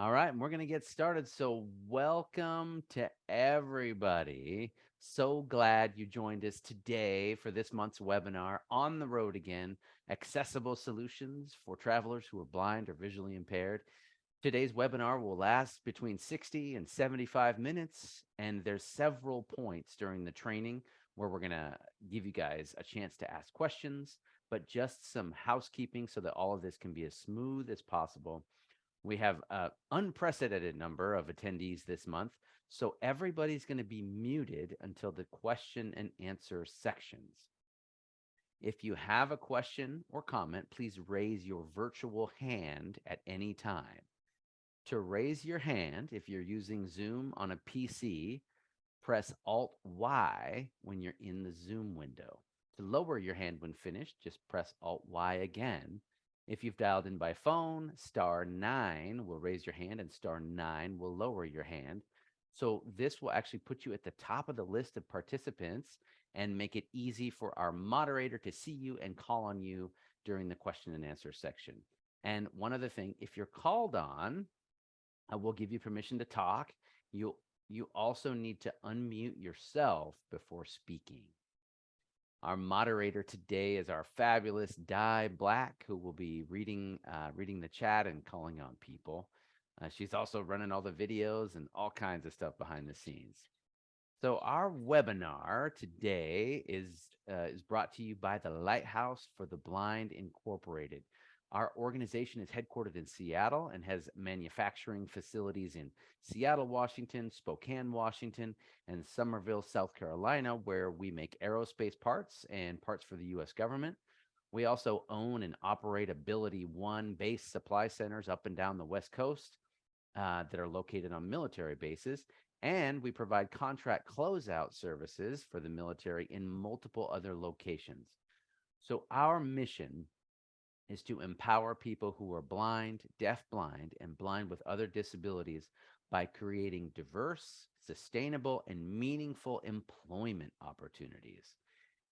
All right, and we're going to get started. So, welcome to everybody. So glad you joined us today for this month's webinar, On the Road Again, Accessible Solutions for Travelers Who are Blind or Visually Impaired. Today's webinar will last between 60 and 75 minutes, and there's several points during the training where we're going to give you guys a chance to ask questions, but just some housekeeping so that all of this can be as smooth as possible. We have an unprecedented number of attendees this month, so everybody's going to be muted until the question and answer sections. If you have a question or comment, please raise your virtual hand at any time. To raise your hand, if you're using Zoom on a PC, press Alt-Y when you're in the Zoom window. To lower your hand when finished, just press Alt-Y again. If you've dialed in by phone, *9 will raise your hand and *9 will lower your hand. So this will actually put you at the top of the list of participants and make it easy for our moderator to see you and call on you during the question and answer section. And one other thing, if you're called on, I will give you permission to talk. You also need to unmute yourself before speaking. Our moderator today is our fabulous Di Black, who will be reading the chat and calling on people. She's also running all the videos and all kinds of stuff behind the scenes. So our webinar today is brought to you by the Lighthouse for the Blind Incorporated. Our organization is headquartered in Seattle and has manufacturing facilities in Seattle, Washington, Spokane, Washington, and Summerville, South Carolina, where we make aerospace parts and parts for the U.S. government. We also own and operate Ability One base supply centers up and down the West Coast that are located on military bases. And we provide contract closeout services for the military in multiple other locations. So our mission is to empower people who are blind, deafblind, and blind with other disabilities by creating diverse, sustainable, and meaningful employment opportunities.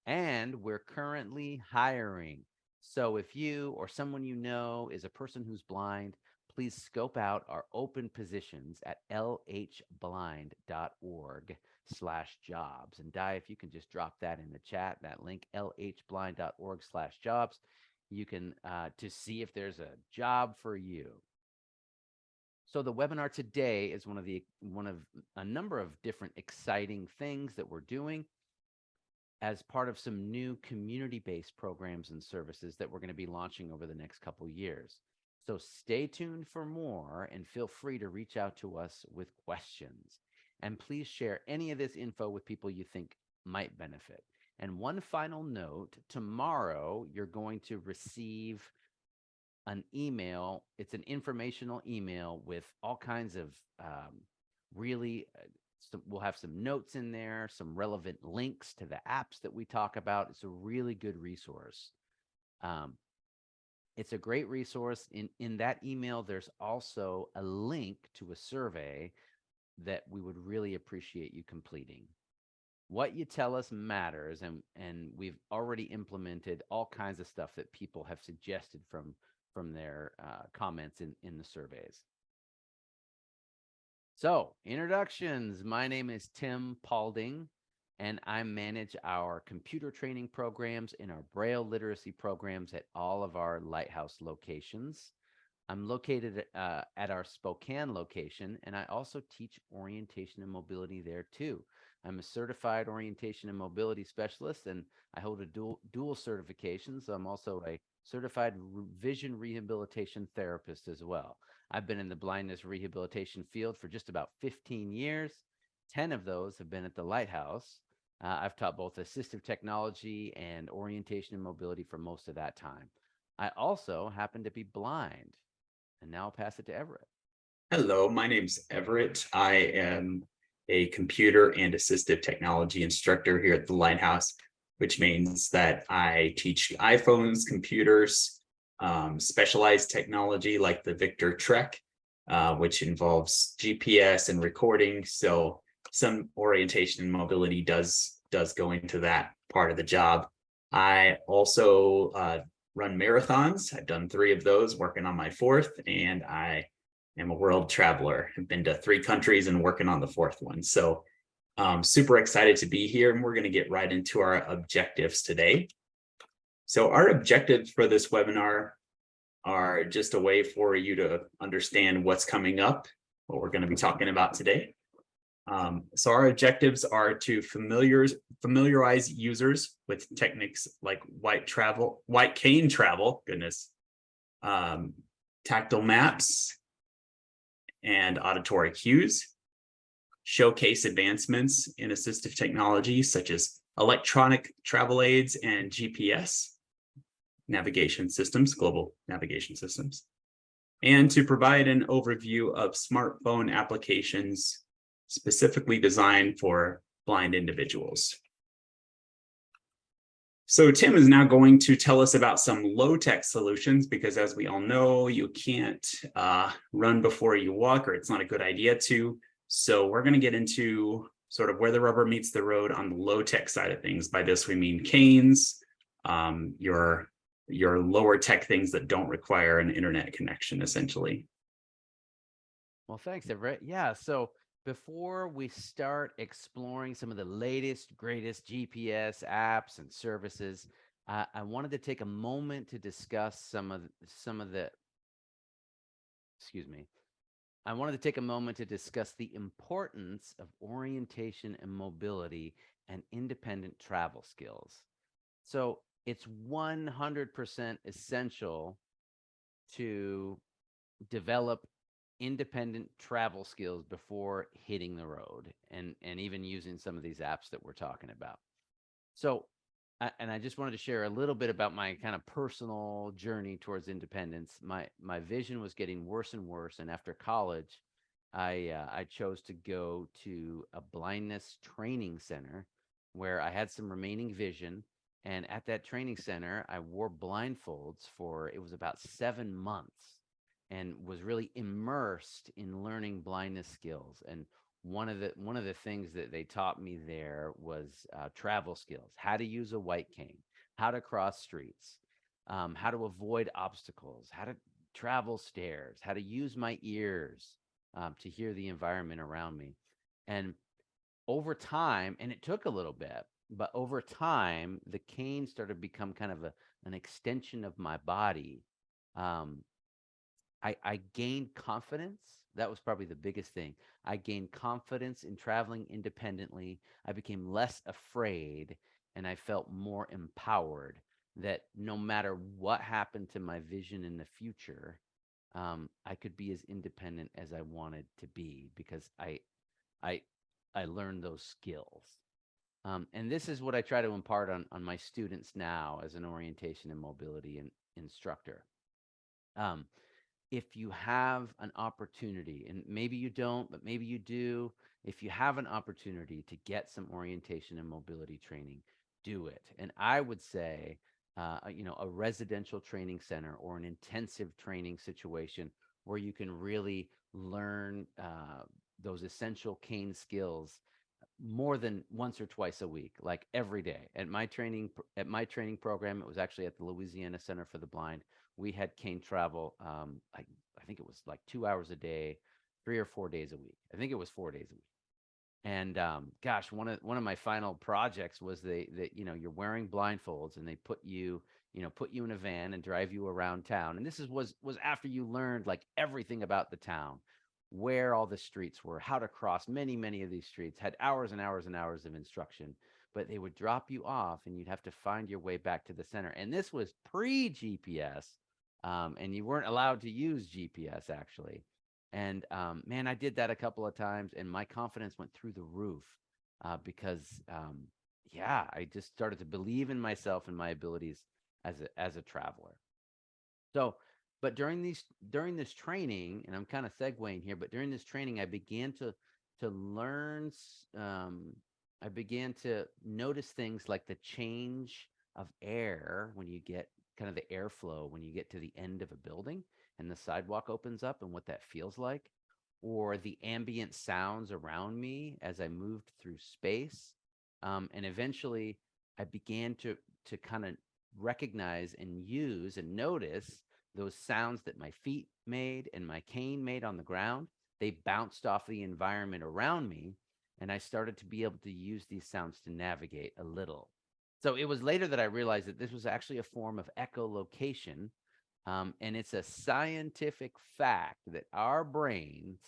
And we're currently hiring. So if you or someone you know is a person who's blind, please scope out our open positions at lhblind.org/jobs. And Di, if you can just drop that in the chat, that link, lhblind.org/jobs. You can to see if there's a job for you. So the webinar today is one of a number of different exciting things that we're doing as part of some new community-based programs and services that we're going to be launching over the next couple years. So stay tuned for more and feel free to reach out to us with questions. And please share any of this info with people you think might benefit. And one final note, tomorrow you're going to receive an email. It's an informational email with all kinds of we'll have some notes in there, some relevant links to the apps that we talk about. It's a really good resource. It's a great resource. In that email, there's also a link to a survey that we would really appreciate you completing. What you tell us matters, and we've already implemented all kinds of stuff that people have suggested from their comments in the surveys. So, introductions. My name is Tim Paulding, and I manage our computer training programs and our Braille literacy programs at all of our Lighthouse locations. I'm located at our Spokane location, and I also teach orientation and mobility there too. I'm a certified orientation and mobility specialist, and I hold a dual certification. So I'm also a certified vision rehabilitation therapist as well. I've been in the blindness rehabilitation field for just about 15 years. 10 of those have been at the Lighthouse. I've taught both assistive technology and orientation and mobility for most of that time. I also happen to be blind, and now I'll pass it to Everett. Hello, my name's Everett. I am a computer and assistive technology instructor here at the Lighthouse, which means that I teach iPhones, computers, specialized technology like the Victor Trek, which involves GPS and recording. So some orientation and mobility does go into that part of the job. I also run marathons. I've done 3 of those, working on my 4th, and I I'm a world traveler. I've been to 3 countries and working on the fourth one. So super excited to be here, and we're going to get right into our objectives today. So our objectives for this webinar are just a way for you to understand what's coming up, what we're going to be talking about today. So our objectives are to familiarize users with techniques like white cane travel, tactile maps, and auditory cues, showcase advancements in assistive technology such as electronic travel aids and GPS navigation systems, global navigation systems, and to provide an overview of smartphone applications specifically designed for blind individuals. So Tim is now going to tell us about some low-tech solutions, because as we all know, you can't run before you walk, or it's not a good idea to. So we're going to get into sort of where the rubber meets the road on the low-tech side of things. By this, we mean canes, your lower tech things that don't require an internet connection, essentially. Well, thanks, Everett. Yeah, so before we start exploring some of the latest, greatest GPS apps and services, I wanted to take a moment to discuss some of the, excuse me, I wanted to take a moment to discuss the importance of orientation and mobility and independent travel skills. So it's 100% essential to develop independent travel skills before hitting the road and even using some of these apps that we're talking about. So and I just wanted to share a little bit about my kind of personal journey towards independence. My vision was getting worse and worse, and after college, I chose to go to a blindness training center where I had some remaining vision. And at that training center, I wore blindfolds for it was about 7 months, and was really immersed in learning blindness skills. And one of the things that they taught me there was travel skills: how to use a white cane, how to cross streets, how to avoid obstacles, how to travel stairs, how to use my ears to hear the environment around me. And over time, and it took a little bit, but over time, the cane started to become kind of an extension of my body. Um, I gained confidence. That was probably the biggest thing. I gained confidence in traveling independently. I became less afraid, and I felt more empowered that no matter what happened to my vision in the future, I could be as independent as I wanted to be because I I learned those skills. And this is what I try to impart on my students now as an orientation and mobility instructor. Um, if you have an opportunity, and maybe you don't, but maybe you do, if you have an opportunity to get some orientation and mobility training, do it. And I would say, a residential training center or an intensive training situation where you can really learn those essential cane skills more than once or twice a week, like every day. At my training program, it was actually at the Louisiana Center for the Blind. We had cane travel. I think it was like 2 hours a day, 3 or 4 days a week. I think it was 4 days a week. And gosh, one of my final projects was that you're wearing blindfolds, and they put you in a van and drive you around town. And this was after you learned like everything about the town, where all the streets were, how to cross many of these streets, had hours and hours and hours of instruction. But they would drop you off, and you'd have to find your way back to the center. And this was pre GPS, and you weren't allowed to use GPS actually. And man, I did that a couple of times, and my confidence went through the roof because, yeah, I just started to believe in myself and my abilities as a traveler. So, but during this training, and I'm kind of segueing here, but during this training, I began to learn. I began to notice things like the change of air when you get kind of the airflow when you get to the end of a building and the sidewalk opens up, and what that feels like, or the ambient sounds around me as I moved through space. And eventually, I began to kind of recognize and use and notice those sounds that my feet made and my cane made on the ground, they bounced off the environment around me. And I started to be able to use these sounds to navigate a little. So it was later that I realized that this was actually a form of echolocation. And it's a scientific fact that our brains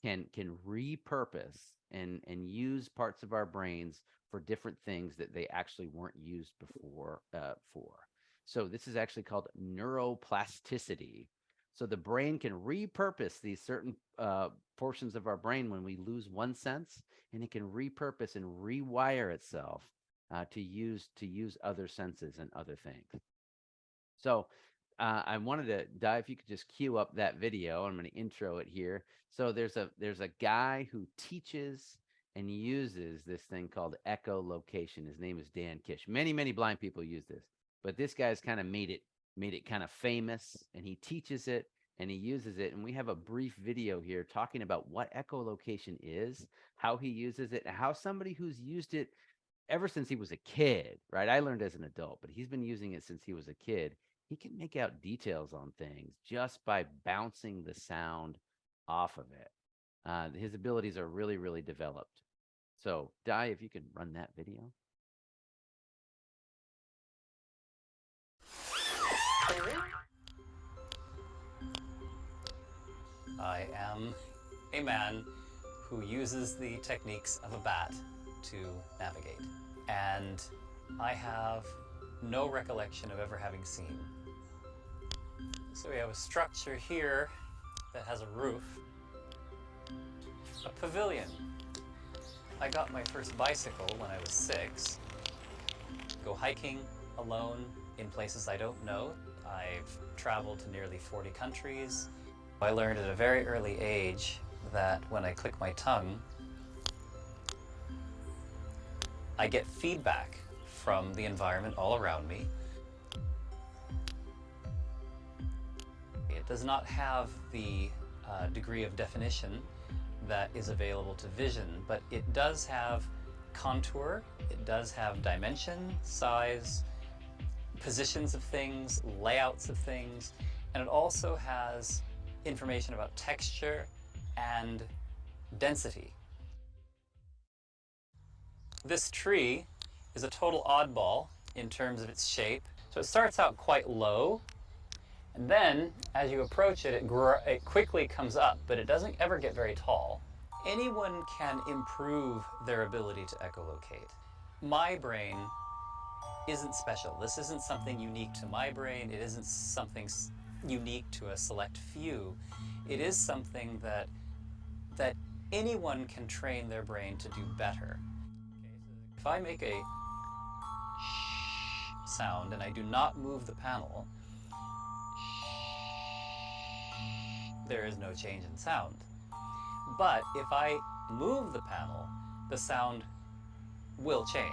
can repurpose and use parts of our brains for different things that they actually weren't used before for. So this is actually called neuroplasticity. So the brain can repurpose these certain portions of our brain when we lose one sense, and it can repurpose and rewire itself to use other senses and other things. So I wanted to dive. If you could just cue up that video, I'm going to intro it here. So there's a guy who teaches and uses this thing called echolocation. His name is Dan Kish. Many blind people use this, but this guy's kind of made it kind of famous, and he teaches it and he uses it. And we have a brief video here talking about what echolocation is, how he uses it, and how somebody who's used it ever since he was a kid, right? I learned as an adult, but he's been using it since he was a kid. He can make out details on things just by bouncing the sound off of it. His abilities are really developed. So, Di, if you could run that video. I am a man who uses the techniques of a bat to navigate. And I have no recollection of ever having seen. So we have a structure here that has a roof, a pavilion. I got my first bicycle when I was 6. Go hiking alone in places I don't know. I've traveled to nearly 40 countries. I learned at a very early age that when I click my tongue, I get feedback from the environment all around me. It does not have the degree of definition that is available to vision, but it does have contour, it does have dimension, size, positions of things, layouts of things, and it also has information about texture and density. This tree is a total oddball in terms of its shape. So it starts out quite low, and then as you approach it, it quickly comes up, but it doesn't ever get very tall. Anyone can improve their ability to echolocate. My brain isn't special. This isn't something unique to my brain. It isn't something unique to a select few. It is something that anyone can train their brain to do better. If I make a sh sound and I do not move the panel, there is no change in sound. But if I move the panel, the sound will change.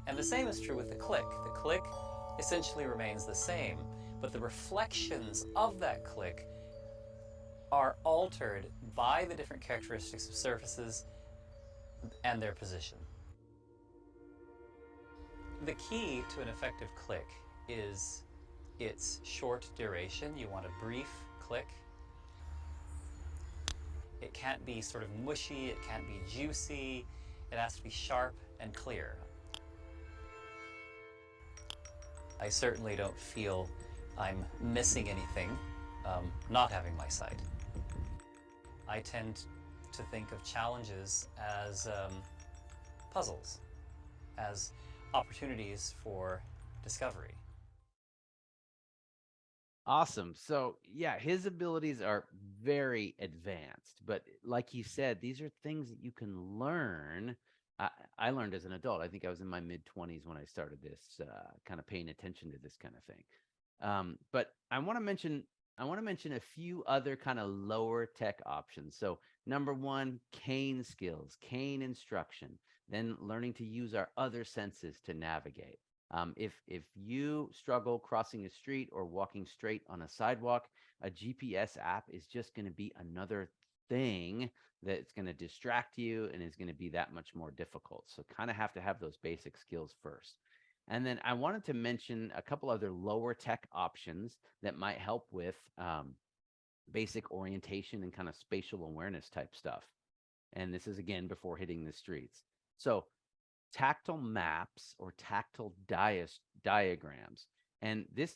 And the same is true with the click. The click essentially remains the same, but the reflections of that click are altered by the different characteristics of surfaces and their position. The key to an effective click is its short duration. You want a brief click. It can't be sort of mushy, it can't be juicy, it has to be sharp and clear. I certainly don't feel I'm missing anything not having my sight. I tend to think of challenges as puzzles, as opportunities for discovery. Awesome. So yeah, his abilities are very advanced, but like he said, these are things that you can learn. I learned as an adult. I think I was in my mid-20s when I started this, kind of paying attention to this kind of thing. But I want to mention a few other kind of lower tech options. So number one, cane skills, cane instruction, then learning to use our other senses to navigate. If you struggle crossing a street or walking straight on a sidewalk, a GPS app is just going to be another thing that's going to distract you and is going to be that much more difficult. So kind of have to have those basic skills first. And then I wanted to mention a couple other lower tech options that might help with basic orientation and kind of spatial awareness type stuff. And this is again before hitting the streets. So tactile maps or tactile diagrams. And this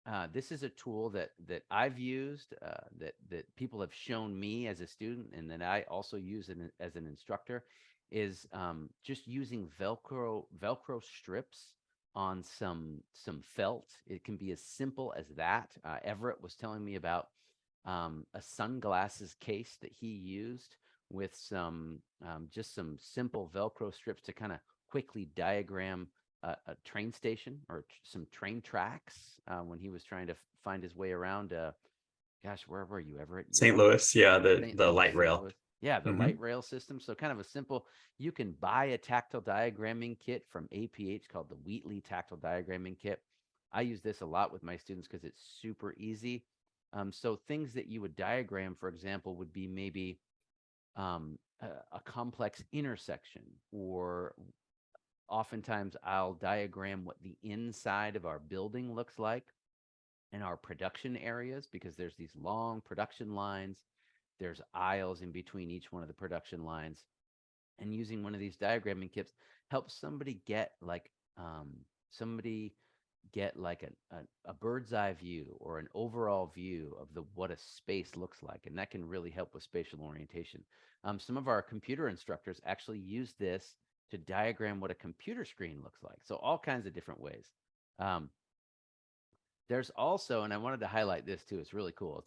is a tool that I've used, that people have shown me as a student, and that I also use it as an instructor, is just using Velcro strips on some felt. It can be as simple as that. Everett was telling me about a sunglasses case that he used with just some simple Velcro strips to kind of quickly diagram a train station or some train tracks when he was trying to find his way around. Gosh, where were you, Everett? St. Louis, yeah, the light St. rail. Louis. Yeah, the light rail system. So kind of a simple, you can buy a tactile diagramming kit from APH called the Wheatley Tactile Diagramming Kit. I use this a lot with my students because it's super easy. So things that you would diagram, for example, would be maybe a complex intersection, or oftentimes I'll diagram what the inside of our building looks like in our production areas, because there's these long production lines. There's aisles in between each one of the production lines. And using one of these diagramming kits helps somebody get like a bird's eye view or an overall view of what a space looks like. And that can really help with spatial orientation. Some of our computer instructors actually use this to diagram what a computer screen looks like. So all kinds of different ways. There's also, and I wanted to highlight this too, it's really cool.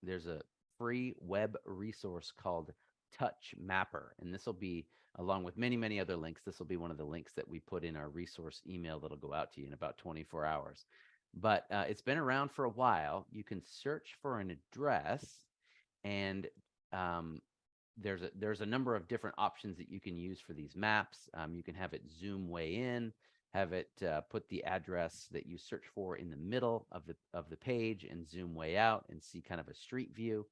There's a free web resource called Touch Mapper. And this will be, along with many, many other links, this will be one of the links that we put in our resource email that'll go out to you in about 24 hours. But it's been around for a while. You can search for an address, and there's a number of different options that you can use for these maps. You can have it zoom way in, have it put the address that you search for in the middle of the page, and zoom way out and see kind of a street view.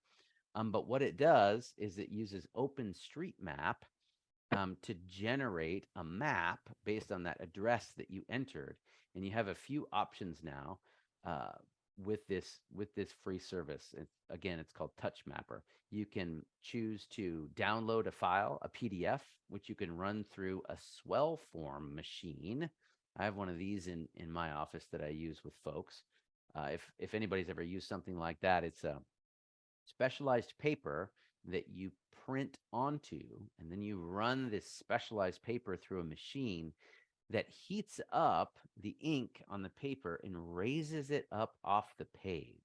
But what it does is it uses OpenStreetMap to generate a map based on that address that you entered. And you have a few options now with this free service. It's called Touch Mapper. You can choose to download a file, a PDF, which you can run through a swell form machine. I have one of these in my office that I use with folks. If anybody's ever used something like that, it's a specialized paper that you print onto, and then you run this specialized paper through a machine that heats up the ink on the paper and raises it up off the page.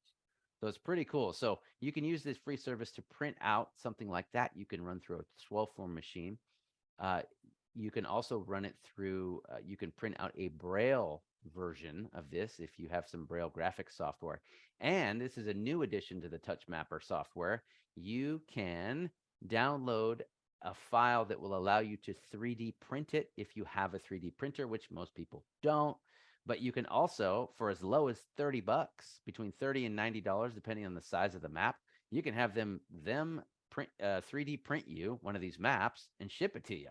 So it's pretty cool. So you can use this free service to print out something like that. You can run through a swell form machine. You can also run it through, you can print out a Braille version of this if you have some Braille graphics software. And this is a new addition to the Touch Mapper software. You can download a file that will allow you to 3D print it if you have a 3D printer, which most people don't. But you can also, for as low as $30, between $30 and $90, depending on the size of the map, you can have them print 3D print you one of these maps and ship it to you.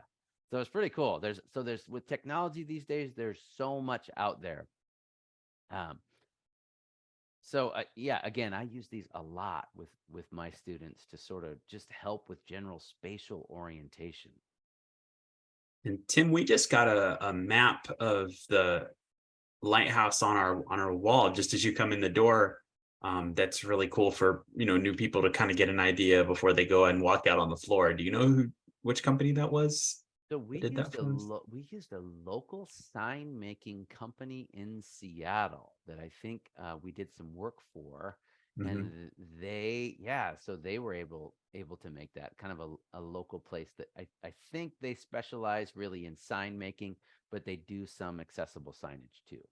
So it's pretty cool. There's with technology these days, there's so much out there. Again, I use these a lot with my students to sort of just help with general spatial orientation. And Tim, we just got a map of the lighthouse on our wall just as you come in the door. That's really cool for new people to kind of get an idea before they go and walk out on the floor. Do you know which company that was? So we used a local sign making company in Seattle that I think we did some work for, and they were able to make that kind of a local place that I think they specialize really in sign making, but they do some accessible signage too.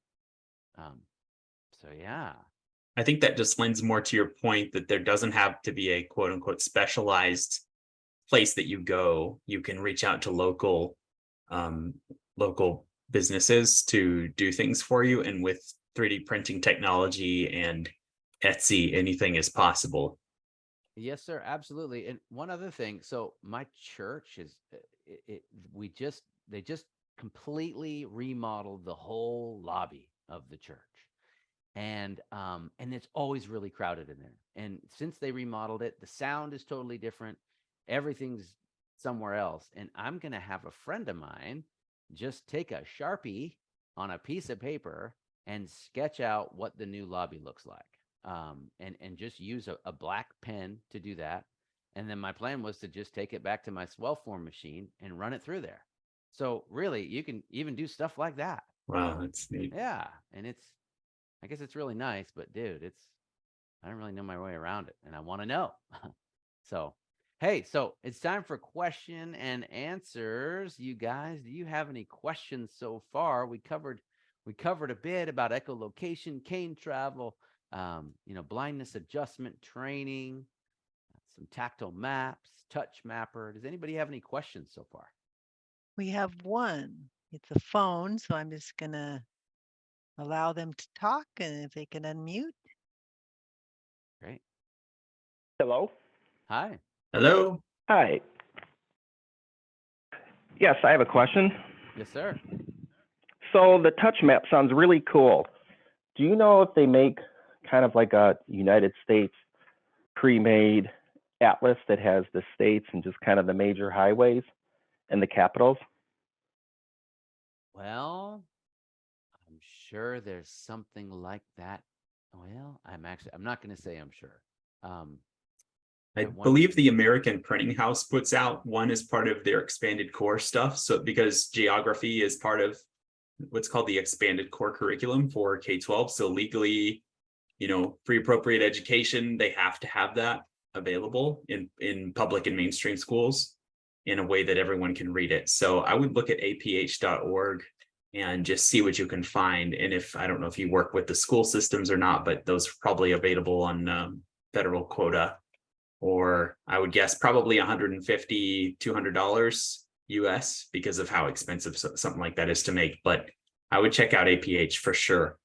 I think that just lends more to your point that there doesn't have to be a quote unquote specialized place that you go. You can reach out to local businesses to do things for you, and with 3D printing technology and Etsy, anything is possible. Yes, sir. Absolutely. And one other thing. So my church is, we just, they just completely remodeled the whole lobby of the church. And it's always really crowded in there. And since they remodeled it, the sound is totally different. Everything's somewhere else. And I'm going to have a friend of mine just take a Sharpie on a piece of paper and sketch out what the new lobby looks like. And just use a black pen to do that. And then my plan was to just take it back to my swell form machine and run it through there. So really, you can even do stuff like that. Wow, that's neat. Yeah, and I guess it's really nice, but dude, I don't really know my way around it, and I want to know. So, hey, so it's time for question and answers. You guys, do you have any questions so far? We covered a bit about echolocation, cane travel, blindness adjustment training, some tactile maps, touch mapper. Does anybody have any questions so far? We have one. It's a phone, so I'm just gonna allow them to talk, and if they can unmute. Great. Hello? Hi. Hello. Hi. Yes, I have a question. Yes, sir. So the touch map sounds really cool. Do you know if they make kind of like a United States pre-made atlas that has the states and just kind of the major highways and the capitals? Well, I'm sure there's something like that. Well, I'm not going to say I'm sure. I wonder. believe the American Printing House puts out one as part of their expanded core stuff. So because geography is part of what's called the expanded core curriculum for K-12. So legally, pre-appropriate education, they have to have that available in public and mainstream schools in a way that everyone can read it. So I would look at aph.org and just see what you can find. And I don't know if you work with the school systems or not, but those are probably available on federal quota, or I would guess probably $150, $200 US because of how expensive something like that is to make. But I would check out APH for sure.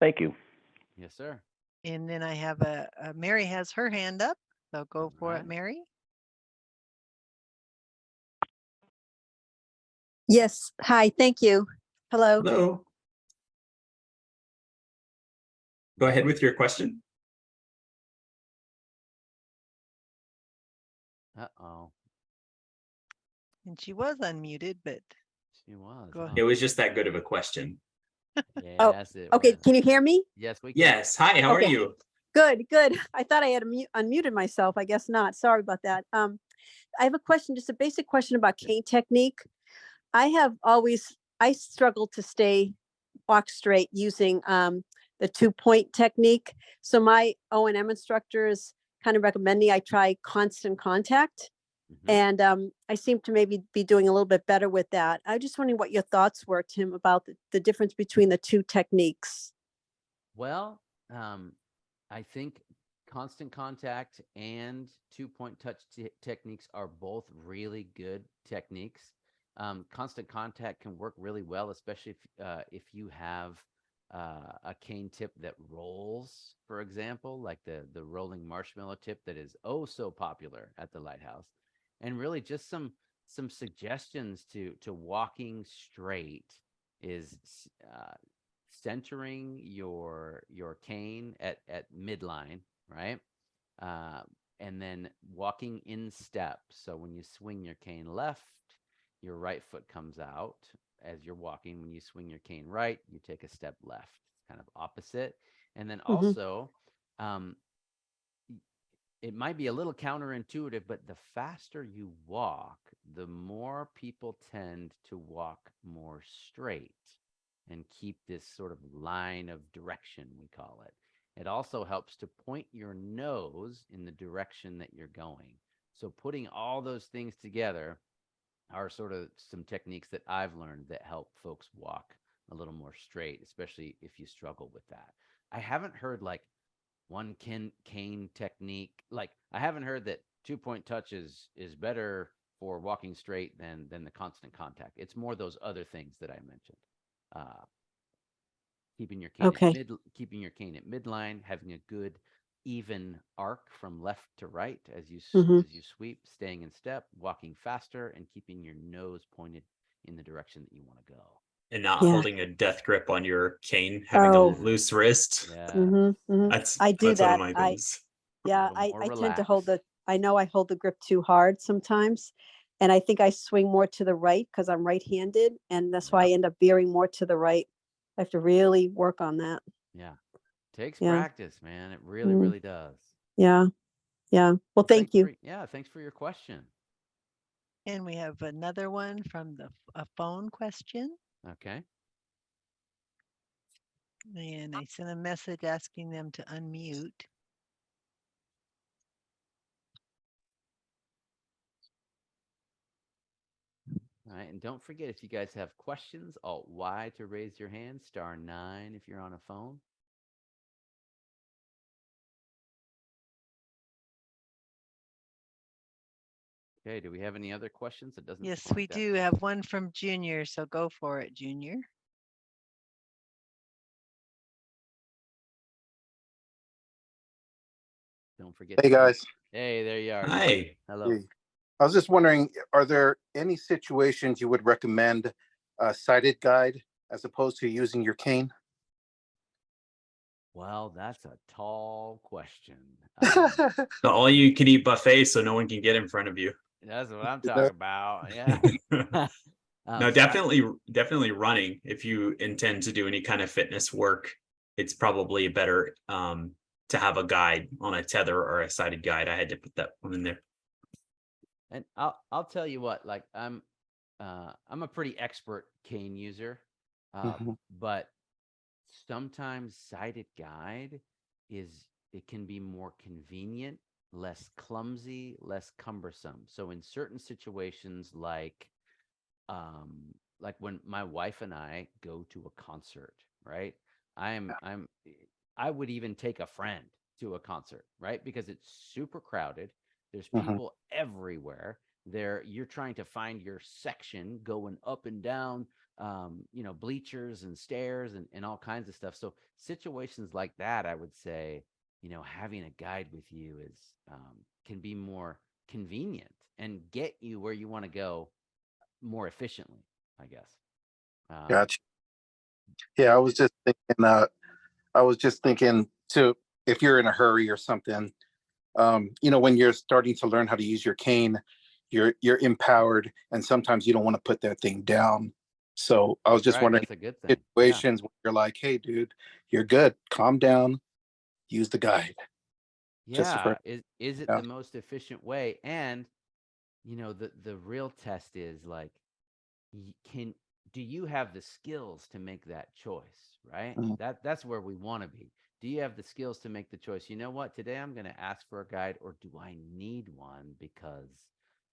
Thank you. Yes, sir. And then I have a Mary has her hand up, so go for it, right. Mary. Yes. Hi. Thank you. Hello. Hello. Go ahead with your question. Uh-oh. And she was unmuted, but She was. Go ahead. It was just that good of a question. Yes, it Okay. was. Can you hear me? Yes, we can. Yes. Hi, how are Okay. you? Good. Good. I thought I had unmuted myself. I guess not. Sorry about that. I have a question, just a basic question about cane technique. I struggled to walk straight using the 2-point technique. So my O&M instructor is kind of recommending I try constant contact. Mhm. And I seem to maybe be doing a little bit better with that. I was just wondering what your thoughts were, Tim, about the difference between the two techniques. Well, I think constant contact and 2-point touch techniques are both really good techniques. Constant contact can work really well, especially if you have a cane tip that rolls, for example, like the rolling marshmallow tip that is oh so popular at the Lighthouse. And really just some suggestions to walking straight is centering your cane at midline, right? And then walking in step. So when you swing your cane left, your right foot comes out as you're walking. When you swing your cane right, you take a step left. It's kind of opposite. And then also, it might be a little counterintuitive, but the faster you walk, the more people tend to walk more straight and keep this sort of line of direction, we call it. It also helps to point your nose in the direction that you're going. So putting all those things together are sort of some techniques that I've learned that help folks walk a little more straight, especially if you struggle with that. I haven't heard like one cane technique. Like I haven't heard that 2-point touch is better for walking straight than the constant contact. It's more those other things that I mentioned. Keeping your cane Okay. keeping your cane at midline, having a good even arc from left to right as you Hmm. as you sweep, staying in step, walking faster, and keeping your nose pointed in the direction that you want to go. And not Yeah. holding a death grip on your cane, having a Oh. loose wrist. Yeah. I do That's one of that. my things. Yeah, little more I tend to hold relaxed. I know I hold the grip too hard sometimes. And I think I swing more to the right because I'm right-handed. And that's why I Yep. end up veering more to the right. I have to really work on that. Yeah. Takes Yeah. practice, man. It really, Mm, really does. yeah. Yeah. Well, thank you. Thanks for your question. And we have another one from a phone question. Okay. And I sent a message asking them to unmute. All right. And don't forget, if you guys have questions, Alt Y to raise your hand, *9 if you're on a phone. Okay. Do we have any other questions? It doesn't Yes, seem we like that. do have one from Junior, so go for it, Junior. Don't forget. Hey guys. Hey, there you are. Hi. Hello. Hey. I was just wondering, are there any situations you would recommend a sighted guide as opposed to using your cane? Well, that's a tall question. The all you can eat buffet so no one can get in front of you. That's what I'm Is talking that- about. Yeah. No, definitely running. If you intend to do any kind of fitness work, it's probably better to have a guide on a tether or a sighted guide. I had to put that one in there. And I'll tell you what, like I'm a pretty expert cane user, Mhm. but sometimes sighted guide it can be more convenient, less clumsy, less cumbersome. So in certain situations, like when my wife and I go to a concert, right? I'm I would even take a friend to a concert, right? Because it's super crowded. There's Mhm. people everywhere. You're trying to find your section going up and down, bleachers and stairs and all kinds of stuff. So situations like that, I would say, having a guide with you can be more convenient and get you where you want to go more efficiently, I guess. Gotcha. Yeah, I was just thinking to if you're in a hurry or something, when you're starting to learn how to use your cane, you're empowered, and sometimes you don't want to put that thing down. So I was That's just right. wondering That's a good thing. Yeah. situations where you're like, "Hey, dude, you're good. Calm down. Use the guide." Just Yeah. for Is it yeah. the most efficient way? And the real test is like, can do you have the skills to make that choice, right? Mhm. That's where we want to be. Do you have the skills to make the choice? You know what? Today I'm going to ask for a guide, or do I need one because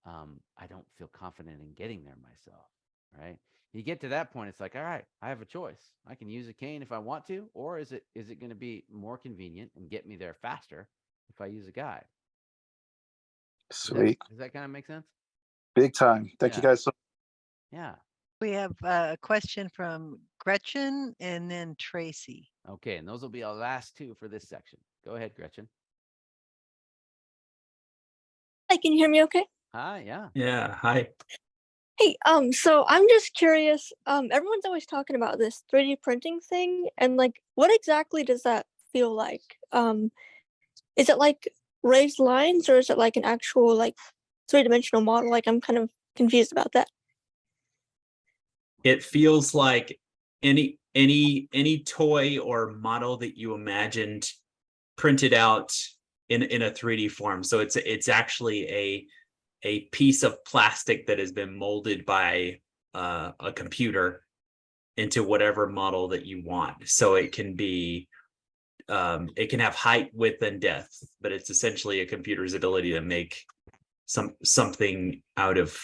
I don't feel confident in getting there myself, right? You get to that point, it's like, all right, I have a choice. I can use a cane if I want to, or is it going to be more convenient and get me there faster if I use a guide? Sweet. Does that kind of make sense? Big time. Thank you Yeah. guys so Yeah. We have a question from Gretchen and then Tracy. Okay, and those will be our last two for this section. Go ahead, Gretchen. Hi, can you hear me okay? Hi, yeah. Yeah. Hi. Hey, so I'm just curious, everyone's always talking about this 3D printing thing, and like, what exactly does that feel like? Is it like raised lines, or is it like an actual like three-dimensional model? Like, I'm kind of confused about that. It feels like any toy or model that you imagined printed out in a 3D form. So it's actually a piece of plastic that has been molded by a computer into whatever model that you want. So it can be it can have height, width, and depth, but it's essentially a computer's ability to make something out of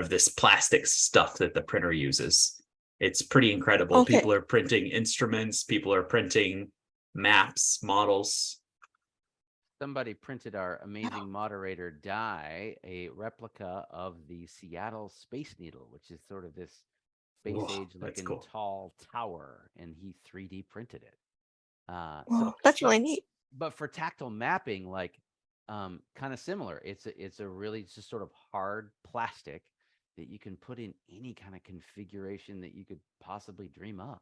this plastic stuff that the printer uses. It's pretty incredible. Okay. People are printing instruments, people are printing maps, models. Somebody printed our amazing moderator die, a replica of the Seattle Space Needle, which is sort of this space Whoa, age that's looking cool. tall tower, and he 3D printed it. Wow, that's really neat. but for tactile mapping, like kind of similar. It's a really just sort of hard plastic that you can put in any kind of configuration that you could possibly dream up.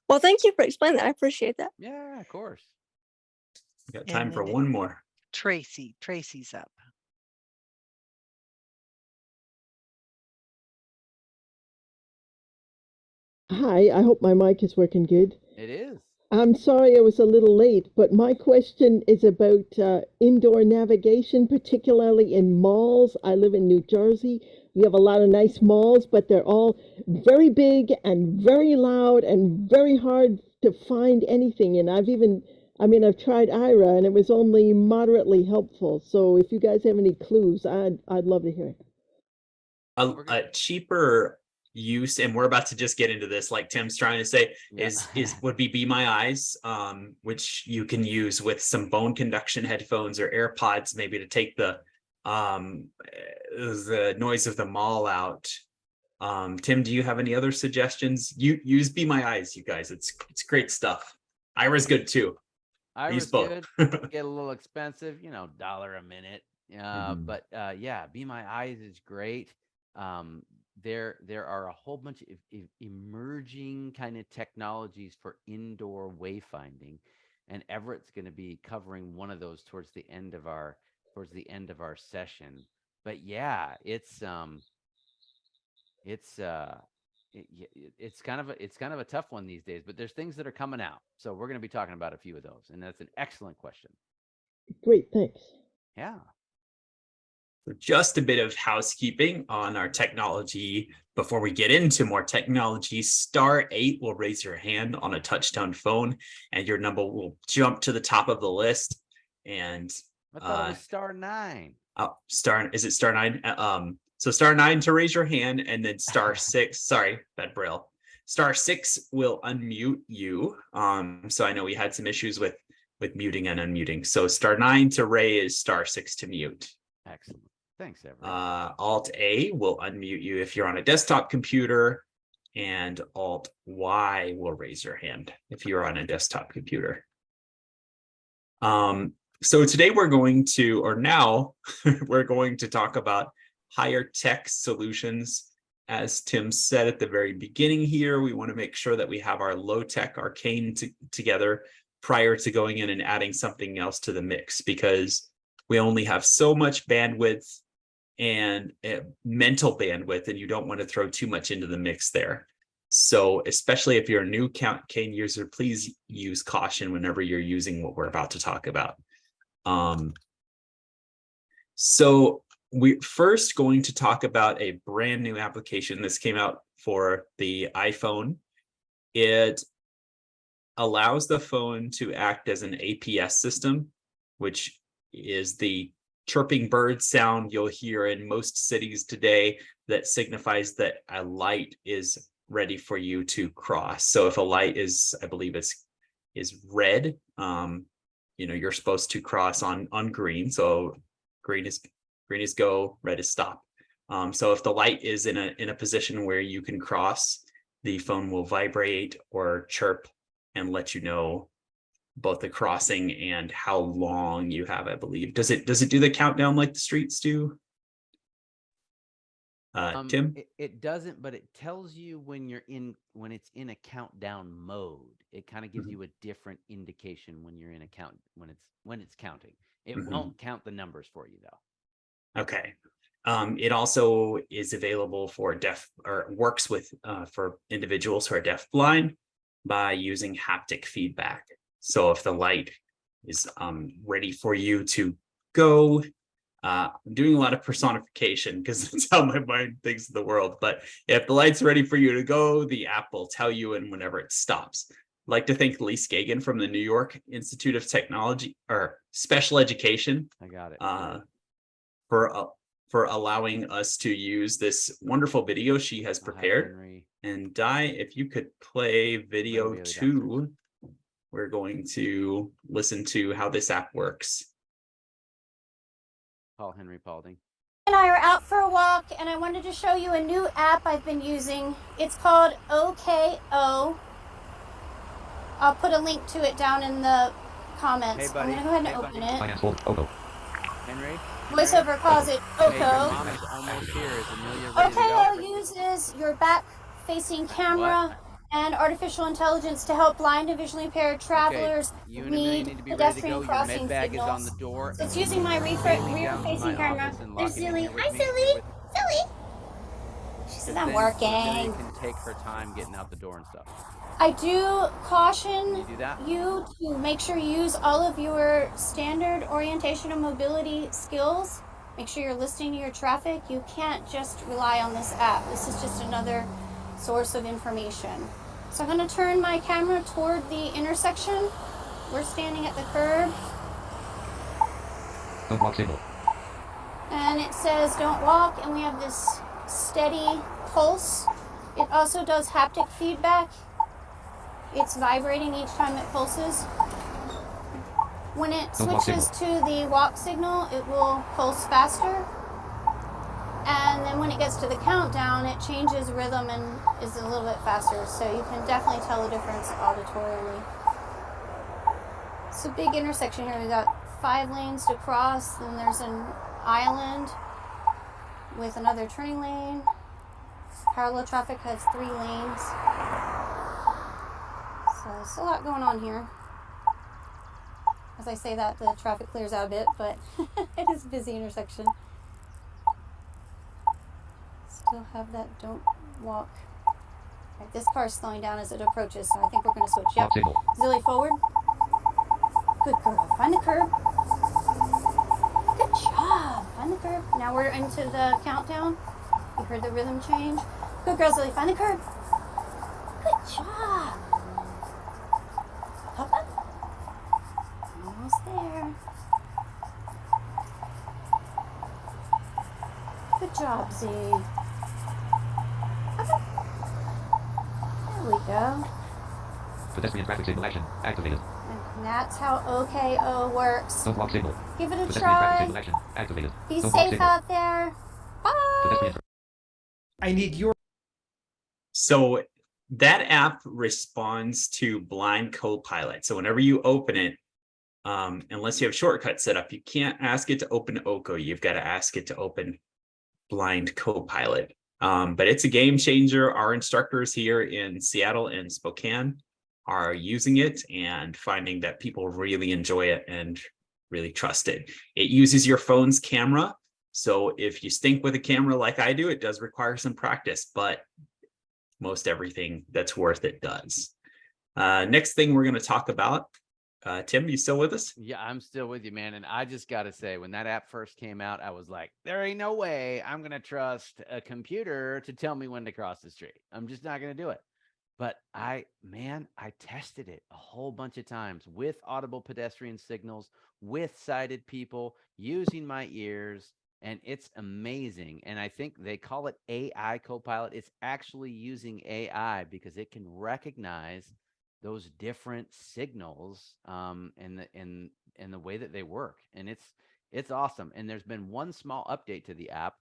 Well, thank you for explaining that. I appreciate that. Yeah, of course. We got And time for then one more. Tracy's up. Hi, I hope my mic is working good. It is. I'm sorry I was a little late, but my question is about indoor navigation, particularly in malls. I live in New Jersey. We have a lot of nice malls, but they're all very big and very loud and very hard to find anything. And I've tried Ira and it was only moderately helpful. So if you guys have any clues, I'd love to hear it. A cheaper use, and we're about to just get into this, like Tim's trying to say, Yeah. would be My Eyes, which you can use with some bone conduction headphones or AirPods, maybe to take the noise of the mall out. Tim, do you have any other suggestions? Use Be My Eyes, you guys. It's great stuff. Ira's good too. Ira's both. good. Get a little expensive, $1 a minute. Mhm. But yeah, Be My Eyes is great. There are a whole bunch of emerging kind of technologies for indoor wayfinding, and Everett's going to be covering one of those towards the end of our session. But yeah, it's kind of a tough one these days. But there's things that are coming out, so we're going to be talking about a few of those, and that's an excellent question. Great, thanks. Yeah. So just a bit of housekeeping on our technology before we get into more technology. *8 will raise your hand on a touchtone phone, and your number will jump to the top of the list. And I thought it was *9. Is it *9? So *9 to raise your hand, and then *6. Sorry, bad braille. *6 will unmute you. So I know we had some issues with muting and unmuting. So *9 to raise, *6 to mute. Excellent. Thanks, Everett. Alt-A will unmute you if you're on a desktop computer, and Alt-Y will raise your hand if you're on a desktop computer. So today we're going to talk about higher tech solutions. As Tim said at the very beginning here, we want to make sure that we have our low tech arcane together prior to going in and adding something else to the mix, because we only have so much bandwidth and mental bandwidth, and you don't want to throw too much into the mix there. So especially if you're a new Cane user, please use caution whenever you're using what we're about to talk about. So we're first going to talk about a brand new application. This came out for the iPhone. It allows the phone to act as an APS system, which is the chirping bird sound you'll hear in most cities today that signifies that a light is ready for you to cross. So if a light is, I believe is red, you're supposed to cross on green. So green is go, red is stop. So if the light is in a position where you can cross, the phone will vibrate or chirp and let you know both the crossing and how long you have, I believe. Does it do the countdown like the streets do? Tim? It doesn't, but it tells you when it's in a countdown mode. It kind of gives you a different indication when you're in a when it's counting. It won't count the numbers for you though. Okay. It also is available for deaf, or works with for individuals who are deaf-blind by using haptic feedback. So if the light is ready for you to go, I'm doing a lot of personification because that's how my mind thinks of the world. But if the light's ready for you to go, the app will tell you, and whenever it stops. I'd like to thank Lee Skagen from the New York Institute of Technology or Special Education. I got it. For allowing us to use this wonderful video she has prepared. And Di, if you could play video 2, we're going to listen to how this app works. Paul Henry Paulding. And I are out for a walk, and I wanted to show you a new app I've been using. It's called OKO. I'll put a link to it down in the comments. Hey, buddy. I'm gonna go ahead and Hey, open buddy. it. Henry? VoiceOver calls it Hey, your Oko. mom is almost here. Is Amelia ready to go? OKO uses your back-facing camera and artificial intelligence to help blind and visually impaired travelers You and Amelia read need to be ready to pedestrian go. Your crossing med bag is on signals. the door. So it's using my rear-facing camera. There's Silly. Hi, Silly. Silly. She says I'm working. Amelia can take her time getting out the door and stuff. I do caution do that? you to make sure you use all of your standard orientation and mobility skills. Make sure you're listening to your traffic. You can't just rely on this app. This is just another source of information. So I'm going to turn my camera toward the intersection. We're standing at the curb. Don't walk signal. And it says don't walk, and we have this steady pulse. It also does haptic feedback. It's vibrating each time it pulses. When it switches to the walk signal, it will pulse faster. And then when it gets to the countdown, it changes rhythm and is a little bit faster. So you can definitely tell the difference auditorily. It's a big intersection here. We've got 5 lanes to cross, then there's an island with another turning lane. Parallel traffic has 3 lanes. So there's a lot going on here. As I say that, the traffic clears out a bit, but it is a busy intersection. Still have that don't walk. Right, this car's slowing down as it approaches, so I think we're going to switch. Yep. Zilly forward. Good girl. Find the curb. Good job. Find the curb. Now we're into the countdown. You heard the rhythm change. Good girl, Zilly. Find the curb. Good job. Hop up. Almost there. Good job, Z. Okay. There we go. Pedestrian traffic signal action activated. And that's how OKO works. Don't walk signal. Give it a Pedestrian traffic signal try. action activated. Be Don't walk safe signal. out there. Bye. Pedestrian I need your. So that app responds to Blind Copilot. So whenever you open it, unless you have shortcuts set up, you can't ask it to open Oko. You've got to ask it to open Blind Copilot. But it's a game changer. Our instructors here in Seattle and Spokane are using it and finding that people really enjoy it and really trust it. It uses your phone's camera. So if you stink with a camera like I do, it does require some practice, but most everything that's worth it does. Next thing we're going to talk about, Tim, you still with us? Yeah, I'm still with you, man. And I just got to say, when that app first came out, I was like, there ain't no way I'm going to trust a computer to tell me when to cross the street. I'm just not going to do it. But I tested it a whole bunch of times with audible pedestrian signals, with sighted people, using my ears, and it's amazing. And I think they call it AI Copilot. It's actually using AI because it can recognize those different signals in the way that they work. And it's awesome. And there's been one small update to the app.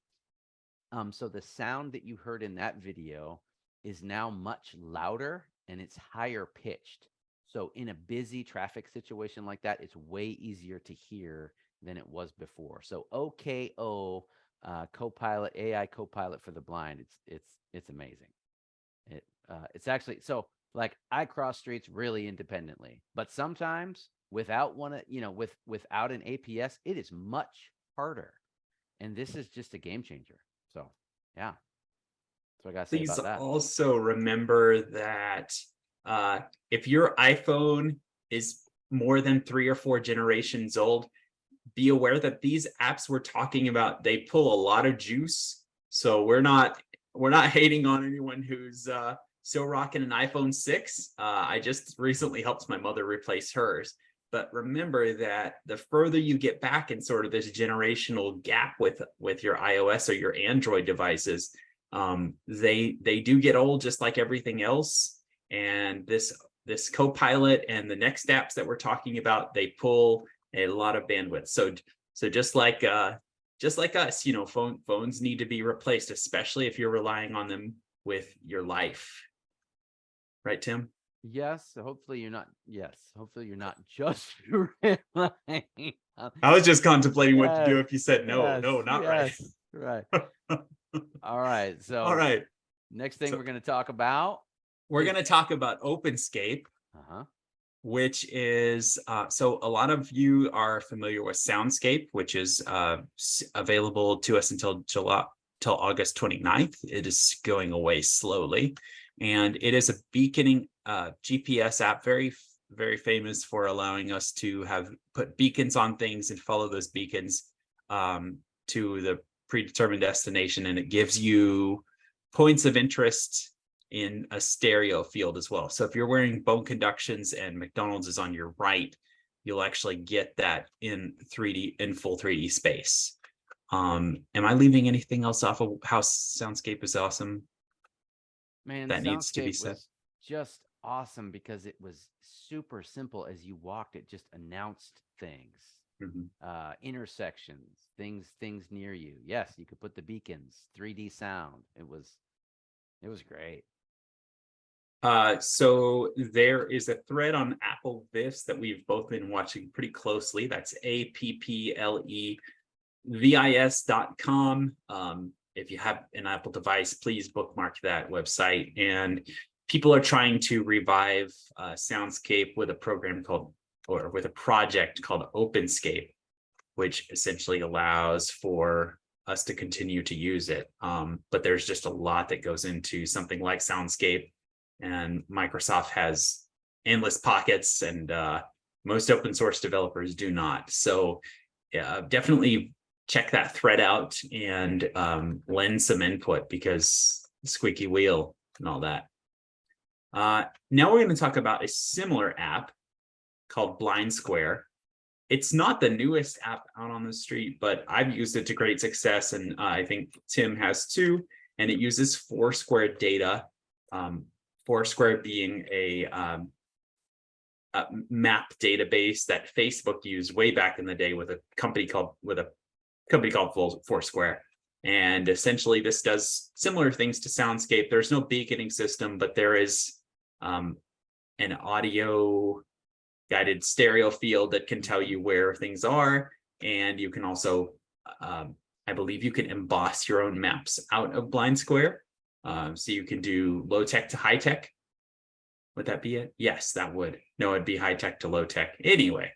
So the sound that you heard in that video is now much louder and it's higher pitched. So in a busy traffic situation like that, it's way easier to hear than it was before. So OKO Copilot, AI Copilot for the blind, it's amazing. It's actually, so like I cross streets really independently, but sometimes without without an APS, it is much harder. And this is just a game changer. So yeah. So I gotta say Please about that. also remember that if your iPhone is more than 3 or 4 generations old, be aware that these apps we're talking about, they pull a lot of juice. So we're not hating on anyone who's still rocking an iPhone 6. I just recently helped my mother replace hers. But remember that the further you get back in sort of this generational gap with your iOS or your Android devices, they do get old just like everything else. And this Copilot and the next apps that we're talking about, they pull a lot of bandwidth. So just like us, phones need to be replaced, especially if you're relying on them with your life. Right, Tim? Yes. Hopefully you're not. Yes. Hopefully you're not just relying on- I was just contemplating what to do Yes. if you said no, Yes. no, not right. Yes. Right. All right. So All right. next thing So- we're going to talk about. We're going to talk about OpenScape, Uh-huh. which is so a lot of you are familiar with Soundscape, which is available to us until August 29th. It is going away slowly, and it is a beaconing GPS app, very famous for allowing us to put beacons on things and follow those beacons to the predetermined destination, and it gives you points of interest in a stereo field as well. So if you're wearing bone conductions and McDonald's is on your right, you'll actually get that in 3D, in full 3D space. Am I leaving anything else off of how Soundscape is awesome? Man, That needs to be Soundscape said. was just awesome because it was super simple. As you walked, it just announced things, intersections, things near you. Yes, you could put the beacons, 3D sound. It was great. So there is a thread on Apple Vis that we've both been watching pretty closely. That's applevis.com. If you have an Apple device, please bookmark that website. And people are trying to revive Soundscape with a program called, or with a project called OpenScape, which essentially allows for us to continue to use it. But there's just a lot that goes into something like Soundscape, and Microsoft has endless pockets, and most open source developers do not. So definitely check that thread out and lend some input, because squeaky wheel and all that. Now we're going to talk about a similar app called Blind Square. It's not the newest app out on the street, but I've used it to great success, and I think Tim has too. And it uses Foursquare data. Foursquare being a map database that Facebook used way back in the day with a company called Foursquare. And essentially, this does similar things to Soundscape. There's no beaconing system, but there is an audio guided stereo field that can tell you where things are. And you can also, I believe you can emboss your own maps out of Blind Square. So you can do low tech to high tech. Would that be it? Yes, that would. No, it'd be high tech to low tech. Anyway,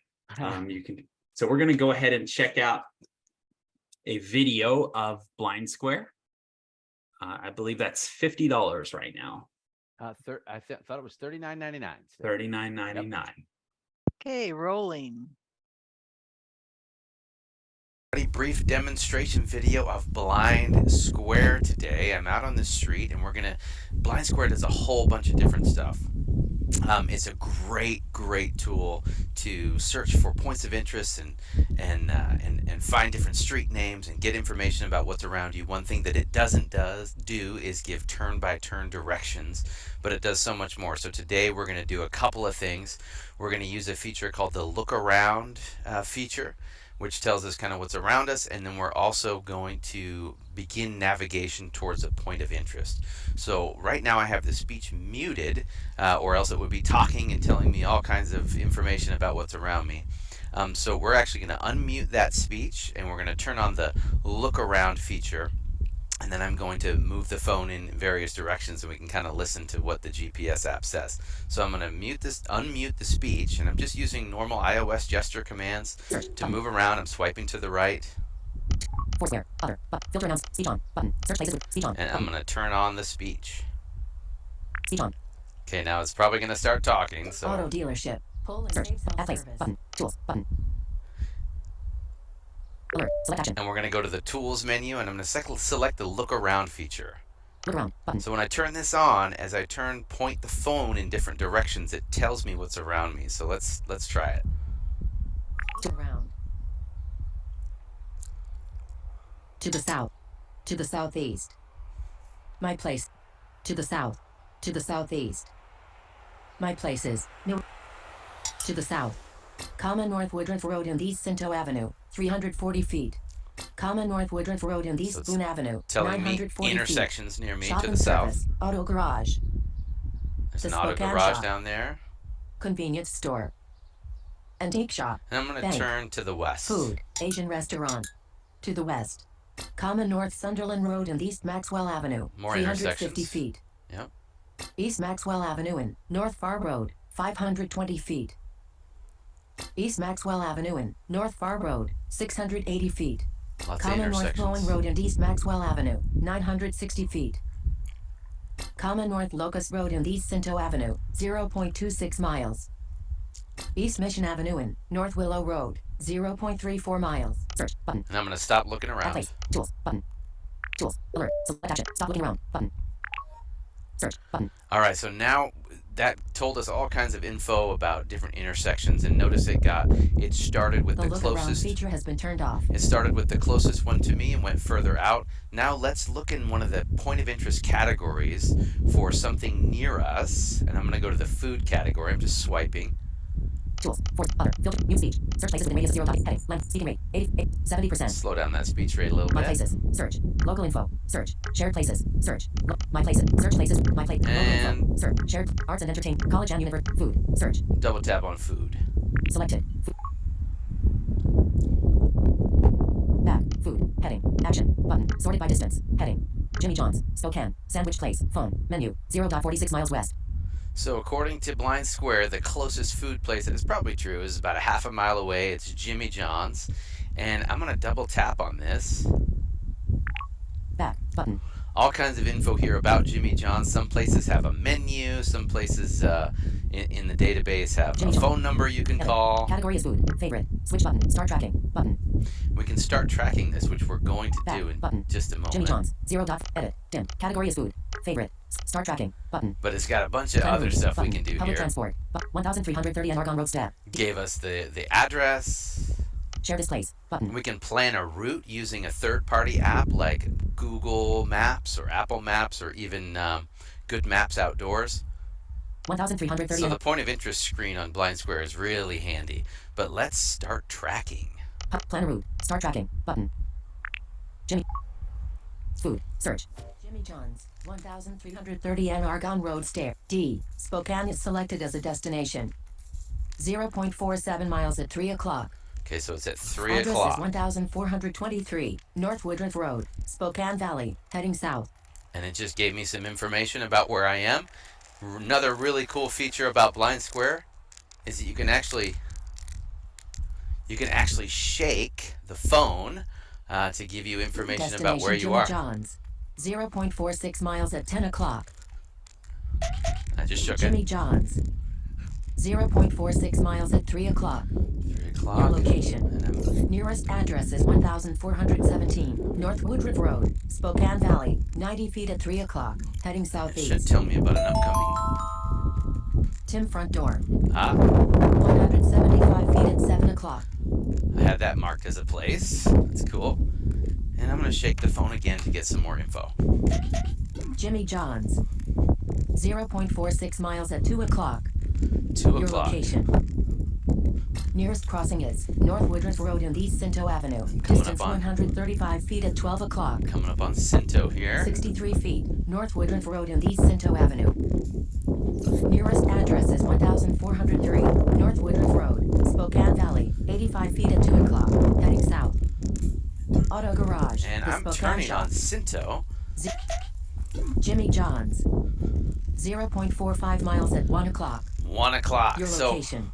you can. So we're going to go ahead and check out a video of Blind Square. I believe that's $50 right now. I thought it was $39.99. $39.99. Yep. Okay, rolling. A brief demonstration video of Blind Square today. I'm out on the street, and Blind Square does a whole bunch of different stuff. It's a great tool to search for points of interest and find different street names and get information about what's around you. One thing that it doesn't do is give turn-by-turn directions, but it does so much more. So today we're going to do a couple of things. We're going to use a feature called the Look Around feature, which tells us kind of what's around us, and then we're also going to begin navigation towards a point of interest. So right now I have the speech muted, or else it would be talking and telling me all kinds of information about what's around me. So we're actually going to unmute that speech, and we're going to turn on the Look Around feature, and then I'm going to move the phone in various directions, and we can kind of listen to what the GPS app says. So I'm going to unmute the speech, and I'm just using normal iOS gesture commands to move around. I'm swiping to the right. Foursquare, other, filter announce, speech on, button, search places with speech on. And I'm going to turn on the speech. Speech on. Okay, now it's probably going to start talking. So auto dealership. Search. F-Place. Button. Tools. Button. Alert. Select action. And we're going to go to the Tools menu, and I'm going to select the Look Around feature. Look around. Button. So when I turn this on, as I point the phone in different directions, it tells me what's around me. So let's try it. To around. To the south. To the southeast. My place. To the south. To the southeast. My place is New. To the south. Common North Woodruff Road and East Cinto Avenue, 340 feet. Common North Woodruff Road and East Boone Avenue, Telling me 940 intersections feet. near me Shop to and the south. service, auto garage. There's The an auto Spokane garage shop. down there. Convenience store. Antique shop. And I'm going to Bank. turn to the west. Food. Asian restaurant. To the west. Common North Sunderland Road and East Maxwell Avenue. More 350 intersections. feet. Yep. East Maxwell Avenue and North Far Road. 520 feet. East Maxwell Avenue and North Far Road. 680 feet. Lots of Common North intersections. Blowing Road and East Maxwell Avenue. 960 feet. Common North Locust Road and East Cinto Avenue. 0.26 miles. East Mission Avenue and North Willow Road. 0.34 miles. Search button. And I'm going to stop looking Add around. place. Tools button. Tools. Alert. Select action. Stop looking around. Button. Search button. All right, so now that told us all kinds of info about different intersections, and notice it started with The the look around closest. feature has been turned off. It started with the closest one to me and went further out. Now let's look in one of the point of interest categories for something near us, and I'm going to go to the food category. I'm just swiping. Tools. Force. Other. Filter. Mute speech. Search places with a radius of 0. Heading. Length. Speaking rate. 70%. Slow down that speech rate a little My bit. places. Search. Local info. Search. Shared places. Search. My places. Search places. My place. Local info. Search. Shared. Arts and entertainment. College and university. Food. Search. Double tap on food. Selected. Food. Back. Food. Heading. Action. Button. Sorted by distance. Heading. Jimmy John's. Spokane. Sandwich place. Phone. Menu. 0.46 miles west. So according to Blind Square, the closest food place, and it's probably true, is about a half a mile away. It's Jimmy John's. And I'm going to double tap on this. Back. Button. All kinds of info here about Jimmy John's. Some places have a menu. Some places in the database have Jimmy a John's. phone number you can call. Category is food. Favorite. Switch button. Start tracking. Button. We can start tracking this, which we're going to Back. do in Button. just a moment. Jimmy John's. 0. Edit. Dim. Category is food. Favorite. Start tracking. Button. But it's got a bunch of Plan other route. stuff Button. we can do Public here. transport. 1330 and Argonne Road Stab. Gave us the address. Share this place. Button. We can plan a route using a third-party app like Google Maps or Apple Maps or even Good Maps Outdoors. 1330. So the point of interest screen on Blind Square is really handy. But let's start tracking. Plan a route. Start tracking. Button. Jimmy. Food. Search. Jimmy John's. 1330 and Argonne Road Stair. D. Spokane is selected as a destination. 0.47 miles at 3 o'clock. Okay, so it's at 3 Address o'clock. is 1423 North Woodruff Road, Spokane Valley, heading south. And it just gave me some information about where I am. Another really cool feature about Blind Square is that you can actually shake the phone to give you information about where you Jimmy are. John's. 0.46 miles at 10 o'clock. I just shook Jimmy it. John's. 0.46 miles at 3 o'clock. 3 Your o'clock. location. And I'm Nearest address is 1417 North Woodruff Road, Spokane Valley, 90 feet at 3 o'clock, heading It should southeast. tell me about an upcoming. Tim front door. 175 feet at 7 o'clock. I had that marked as a place. That's cool. And I'm going to shake the phone again to get some more info. Jimmy John's. 0.46 miles at 2 o'clock. 2 Your o'clock. location. Nearest crossing is North Woodruff Road and East Cinto Avenue. Coming Distance up on- 135 feet at 12 o'clock. Coming up on Cinto here. 63 feet. North Woodruff Road and East Cinto Avenue. Nearest address is 1403 North Woodruff Road, Spokane Valley, 85 feet at 2 o'clock. Heading south. Auto Garage. And the I'm Spokane turning shop. on Cinto. Jimmy John's. 0.45 miles at 1 o'clock. 1 o'clock. Your So location.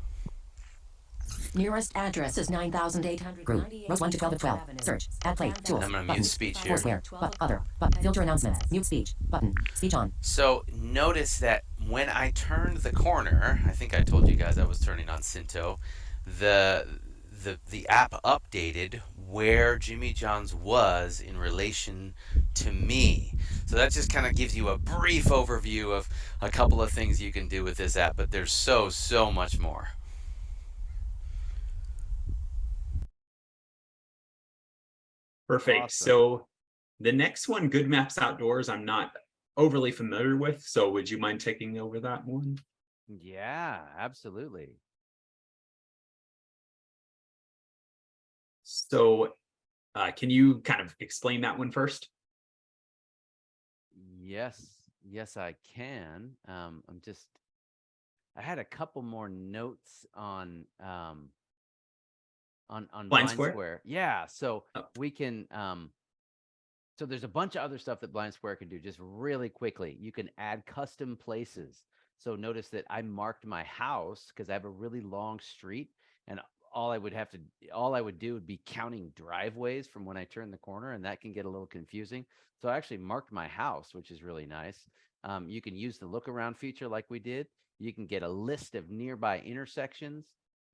Nearest address is 9800 Group. Rows 1 to 12 of 12. Search. Add play. Tools. I'm gonna mute Button. speech here. Foursquare. Other. Filter announcements. Mute speech. Button. Speech on. So notice that when I turned the corner, I think I told you guys I was turning on Cinto, the app updated where Jimmy John's was in relation to me. So that just kind of gives you a brief overview of a couple of things you can do with this app, but there's so much more. Perfect. Awesome. So the next one, Good Maps Outdoors, I'm not overly familiar with. So would you mind taking over that one? Yeah, absolutely. So can you kind of explain that one first? Yes, Yes, I can. I had a couple more notes on Blind Blind Square? Square. Yeah, so Oh, we can so there's a bunch of other stuff that Blind Square can do just really quickly. You can add custom places. So notice that I marked my house because I have a really long street, and all I would do would be counting driveways from when I turn the corner, and that can get a little confusing. So I actually marked my house, which is really nice. You can use the look around feature like we did. You can get a list of nearby intersections,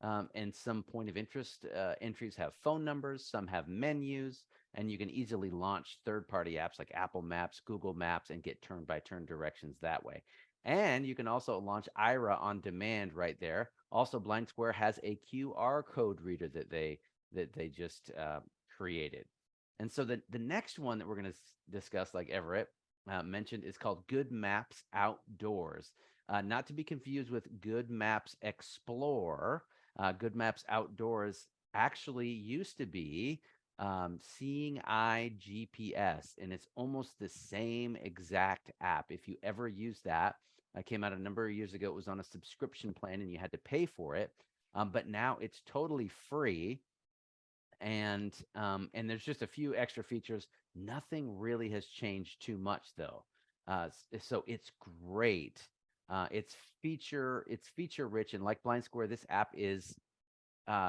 and some point of interest entries have phone numbers, some have menus, and you can easily launch third-party apps like Apple Maps, Google Maps, and get turn-by-turn directions that way. And you can also launch Ira on demand right there. Also, Blind Square has a QR code reader that they just created. And so the next one that we're going to discuss, like Everett mentioned, is called Good Maps Outdoors. Not to be confused with Good Maps Explore. Good Maps Outdoors actually used to be Seeing Eye GPS, and it's almost the same exact app. If you ever use that, it came out a number of years ago. It was on a subscription plan and you had to pay for it, but now it's totally free. And there's just a few extra features. Nothing really has changed too much though, so it's great. It's feature rich, and like Blind Square, this app is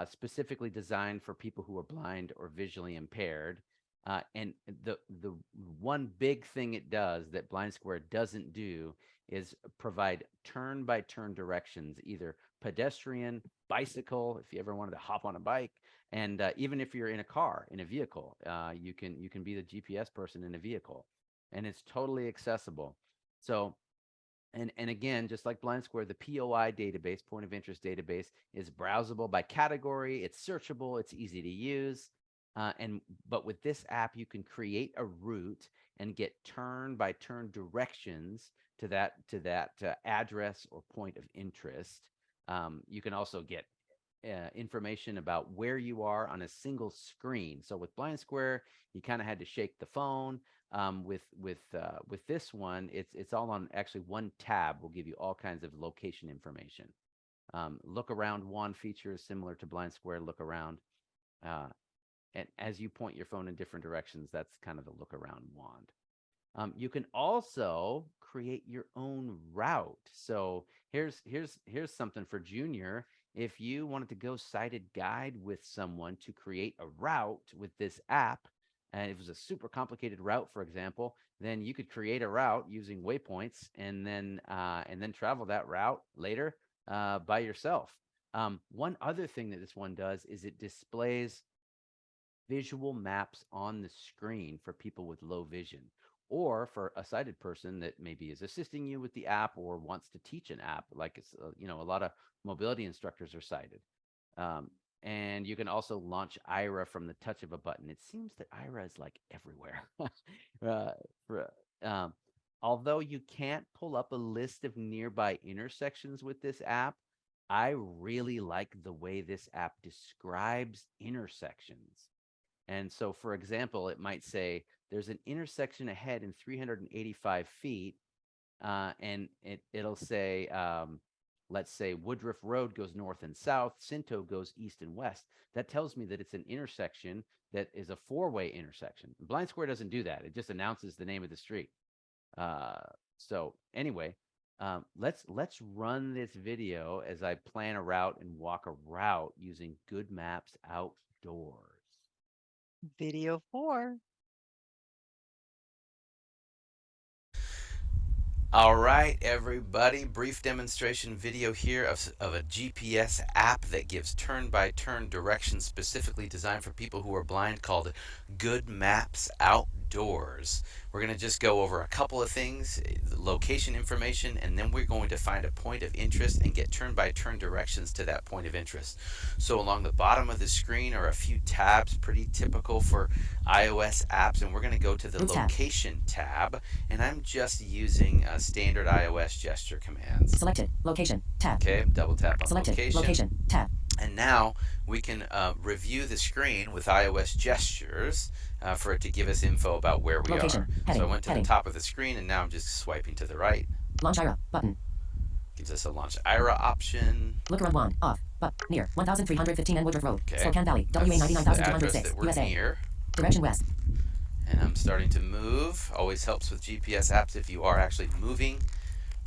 specifically designed for people who are blind or visually impaired. And the one big thing it does that Blind Square doesn't do is provide turn-by-turn directions, either pedestrian, bicycle, if you ever wanted to hop on a bike, and even if you're in a car, in a vehicle, you can be the GPS person in a vehicle, and it's totally accessible. So and again, just like Blind Square, the POI database, point of interest database, is browsable by category. It's searchable. It's easy to use. But with this app, you can create a route and get turn-by-turn directions to that address or point of interest. You can also get information about where you are on a single screen. So with Blind Square, you kind of had to shake the phone. With this one, it's all on actually one tab. Will give you all kinds of location information. Look around wand feature is similar to Blind Square look around, and as you point your phone in different directions, that's kind of the look around wand. You can also create your own route. So here's something for Junior. If you wanted to go sighted guide with someone to create a route with this app, and it was a super complicated route, for example, then you could create a route using waypoints and then travel that route later by yourself. One other thing that this one does is it displays visual maps on the screen for people with low vision, or for a sighted person that maybe is assisting you with the app or wants to teach an app. Like it's a lot of mobility instructors are sighted. And you can also launch Ira from the touch of a button. It seems that Ira is like everywhere. Although you can't pull up a list of nearby intersections with this app, I really like the way this app describes intersections. And so, for example, it might say there's an intersection ahead in 385 feet, and it'll say, let's say Woodruff Road goes north and south, Cinto goes east and west. That tells me that it's an intersection that is a four-way intersection. Blind Square doesn't do that. It just announces the name of the street. So anyway, let's run this video as I plan a route and walk a route using Good Maps Outdoors. Video 4. All right, everybody, brief demonstration video here of a GPS app that gives turn-by-turn directions specifically designed for people who are blind, called Good Maps Outdoors. We're going to just go over a couple of things, location information, and then we're going to find a point of interest and get turn-by-turn directions to that point of interest. So along the bottom of the screen are a few tabs, pretty typical for iOS apps, and we're going to go to the location tab, and I'm just using standard iOS gesture commands. Selected. Location. Tab. Okay, double tap on Selected. location. Location. Tab. And now we can review the screen with iOS gestures for it to give us info about where we Location. are. Heading. So I went to Heading. the top of the screen, and now I'm just swiping to the right. Launch IRA button. Gives us a launch IRA option. Look around 1 off. But near 1315 N Woodruff Road, Okay. Spokane Valley, WA That's the address 99206, that we're USA. near. Direction west. And I'm starting to move. Always helps with GPS apps if you are actually moving.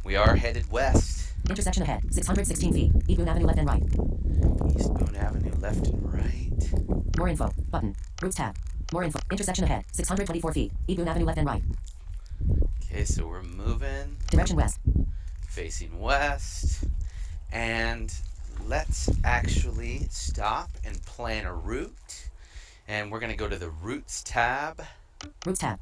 We are headed west. Intersection ahead, 616 feet. East Boone Avenue left and right. East Boone Avenue left and right. More info button. Routes tab. More info. Intersection ahead, 624 feet. East Boone Avenue left and right. Okay, so we're moving. Direction west. Facing west. And let's actually stop and plan a route. And we're going to go to the Routes tab. Routes tab.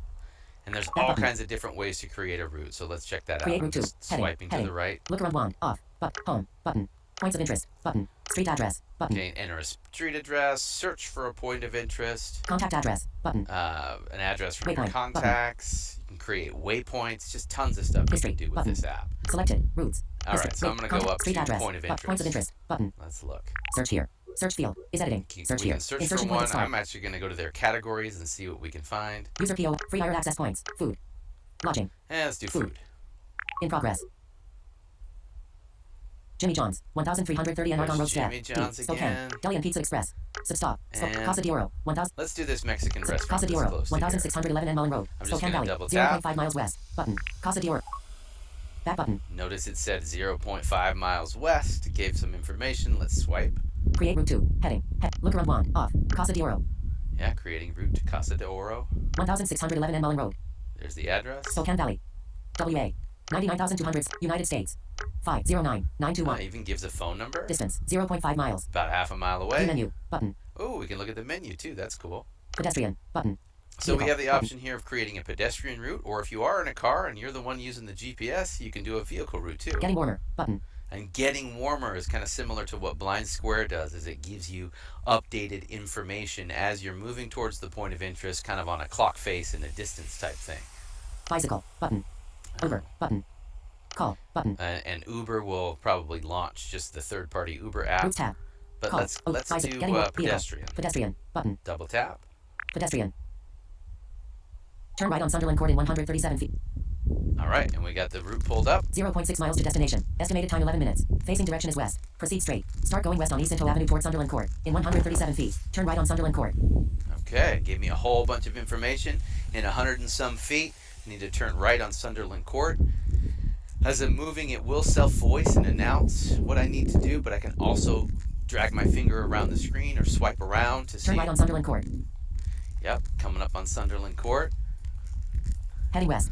And there's That all button. kinds of different ways to create a route. So let's check that Create out. route 2. Just Heading. swiping Heading. to the right. Look around 1 off. But home button. Points of interest button. Street address button. Okay, enter a street address. Search for a point of interest. Contact address button. An address from your Waypoint button. contacts. You can create waypoints. Just tons of stuff History you can do with button. this app. Selected routes. All right, so I'm going to go up Street to address. point of interest. Points of interest button. Let's look. Search here. Search field is editing. Search We here. can search for Insertion point one. at start. I'm actually going to go to their categories and see what we can find. User PO. Free IRA access points. Food. Lodging. And let's do food. In progress. Jimmy John's, 1330 and Argonne Road Staff. Jimmy John's again. Deli and Pizza Express. Substop. And Casa de Oro, 1000. Let's do this Mexican restaurant Casa de that's Oro, close to here. 1611 and Mullen Road. I'm just Spokane gonna Valley, double tap. 0.5 miles west. Button. Casa de Oro. Back button. Notice it said 0.5 miles west. It gave some information. Let's swipe. Create route 2. Heading. Look around 1. Off. Casa de Oro. Yeah, creating route to Casa de Oro. 1611 and Mullen Road. There's the address. Spokane Valley. WA. 99,200. United States. 509921. Even gives a phone number. Distance. 0.5 miles. About half a mile View away. menu. Button. Oh, we can look at the menu too. That's cool. Pedestrian. Button. So we Vehicle, have the button. option here of creating a pedestrian route, or if you are in a car and you're the one using the GPS, you can do a vehicle route too. Getting warmer. Button. And getting warmer is kind of similar to what Blind Square does, is it gives you updated information as you're moving towards the point of interest, kind of on a clock face and a distance type thing. Bicycle. Button. Uber. Button. Call. Button. And Uber will probably launch just the third-party Uber app. Routes tab. But Call. let's bicycle. do Getting warm. pedestrian. Pedestrian. Button. Double tap. Pedestrian. Turn right on Sunderland Court in 137 feet. All right, and we got the route pulled up. 0.6 miles to destination. Estimated time 11 minutes. Facing direction is west. Proceed straight. Start going west on East Into Avenue toward Sunderland Court. In 137 feet. Turn right on Sunderland Court. Okay, gave me a whole bunch of information. In 100 and some feet, I need to turn right on Sunderland Court. As I'm moving, it will self-voice and announce what I need to do, but I can also drag my finger around the screen or swipe around to see. Turn right on Sunderland Court. Yep, coming up on Sunderland Court. Heading west.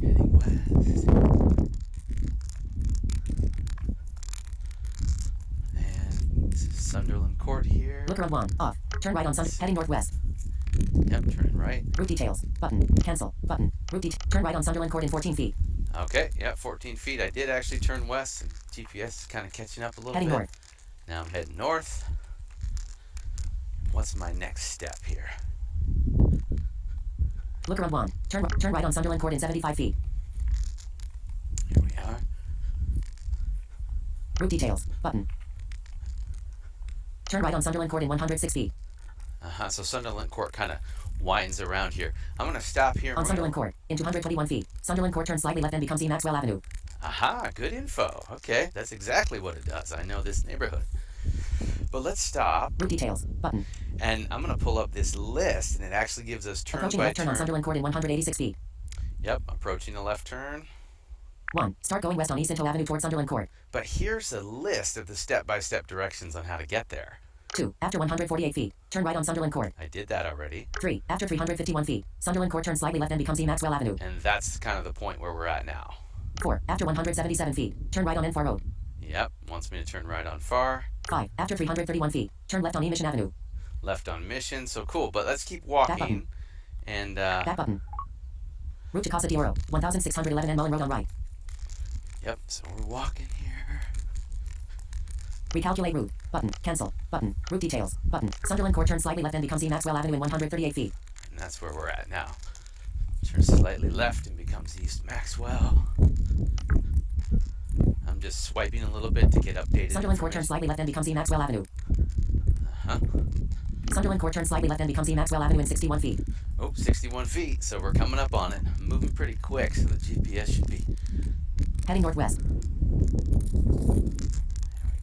Heading west. And this is Sunderland Court here. Look around 1. Off. Turn right on Sunderland. Heading northwest. Yep, turn right. Route details. Button. Cancel. Button. Turn right on Sunderland Court in 14 feet. Okay, yeah, 14 feet. I did actually turn west, and GPS is kind of catching up a little Heading bit. north. Now I'm heading north. What's my next step here? Look around 1. Turn right on Sunderland Court in 75 feet. Here we are. Route details. Button. Turn right on Sunderland Court in 106 feet. So Sunderland Court kind of winds around here. I'm going to stop here. On Sunderland Court in 221 feet. Sunderland Court turns slightly left and becomes E. Maxwell Avenue. Aha, good info. Okay, that's exactly what it does. I know this neighborhood. But let's stop. Route details. Button. And I'm going to pull up this list, and it actually gives us turn Approaching by left turn on Sunderland Court in 186 feet. Yep, approaching the left turn. 1. Start going west on East Into Avenue toward Sunderland Court. But here's a list of the step-by-step directions on how to get there. 2. After 148 feet, turn right on Sunderland Court. I did that already. 3. After 351 feet, Sunderland Court turns slightly left and becomes E. Maxwell Avenue. And that's kind of the point where we're at now. 4. After 177 feet, turn right on Enfield Road. Yep, wants me to turn right on Far. 5. After 331 feet, turn left on E. Mission Avenue. Left on Mission, so cool. But let's keep Back walking. button. And Back button. Route to Casa de Oro, 1611 and Mullen Road on right. Yep, so we're walking here. Recalculate route. Button. Cancel. Button. Route details. Button. Sunderland Court turns slightly left and becomes E. Maxwell Avenue in 138 feet. And that's where we're at now. Turn slightly left and becomes East Maxwell. I'm just swiping a little bit to get updated. Sunderland Court turns slightly left and becomes E. Maxwell Avenue. Sunderland Court turns slightly left and becomes E. Maxwell Avenue in 61 feet. Oh, 61 feet, so we're coming up on it. I'm moving pretty quick, so the GPS should be... Heading northwest. There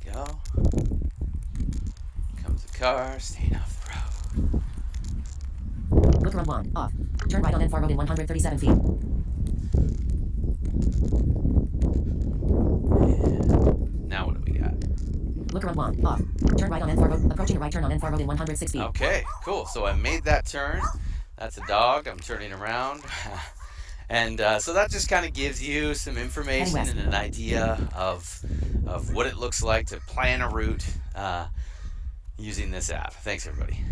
we go. Comes the car, staying off the road. Look road 1, off. Turn right on N4 Road in 137 feet. And now what do we got? Look road 1, off. Turn right on N4 Road, approaching a right turn on N4 Road in 106 feet. Okay, cool. So I made that turn. That's a dog. I'm turning around. And so that just kind of gives you some information and an idea of what it looks like to plan a route using this app. Thanks, everybody.